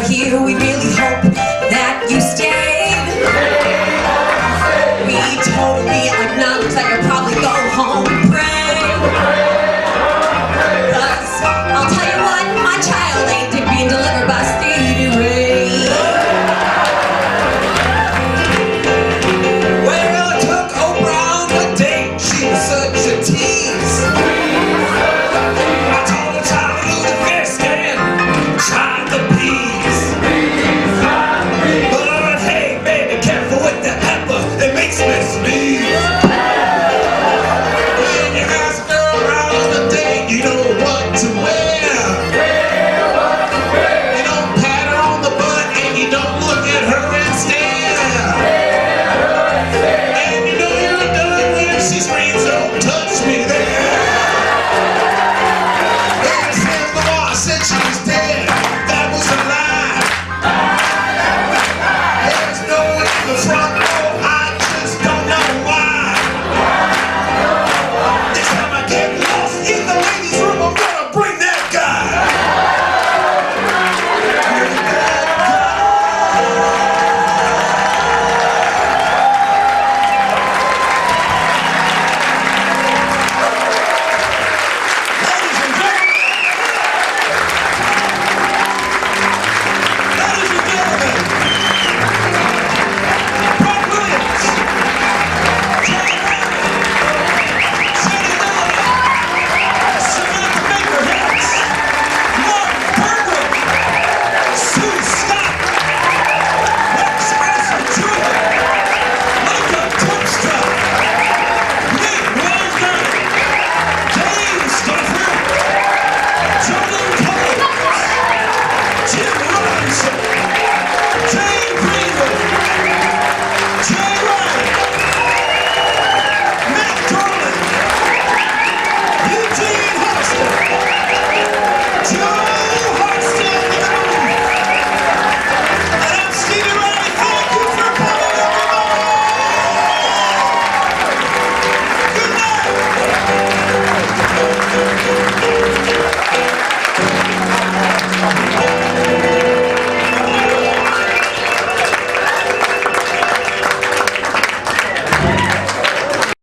Here we really hope that you stand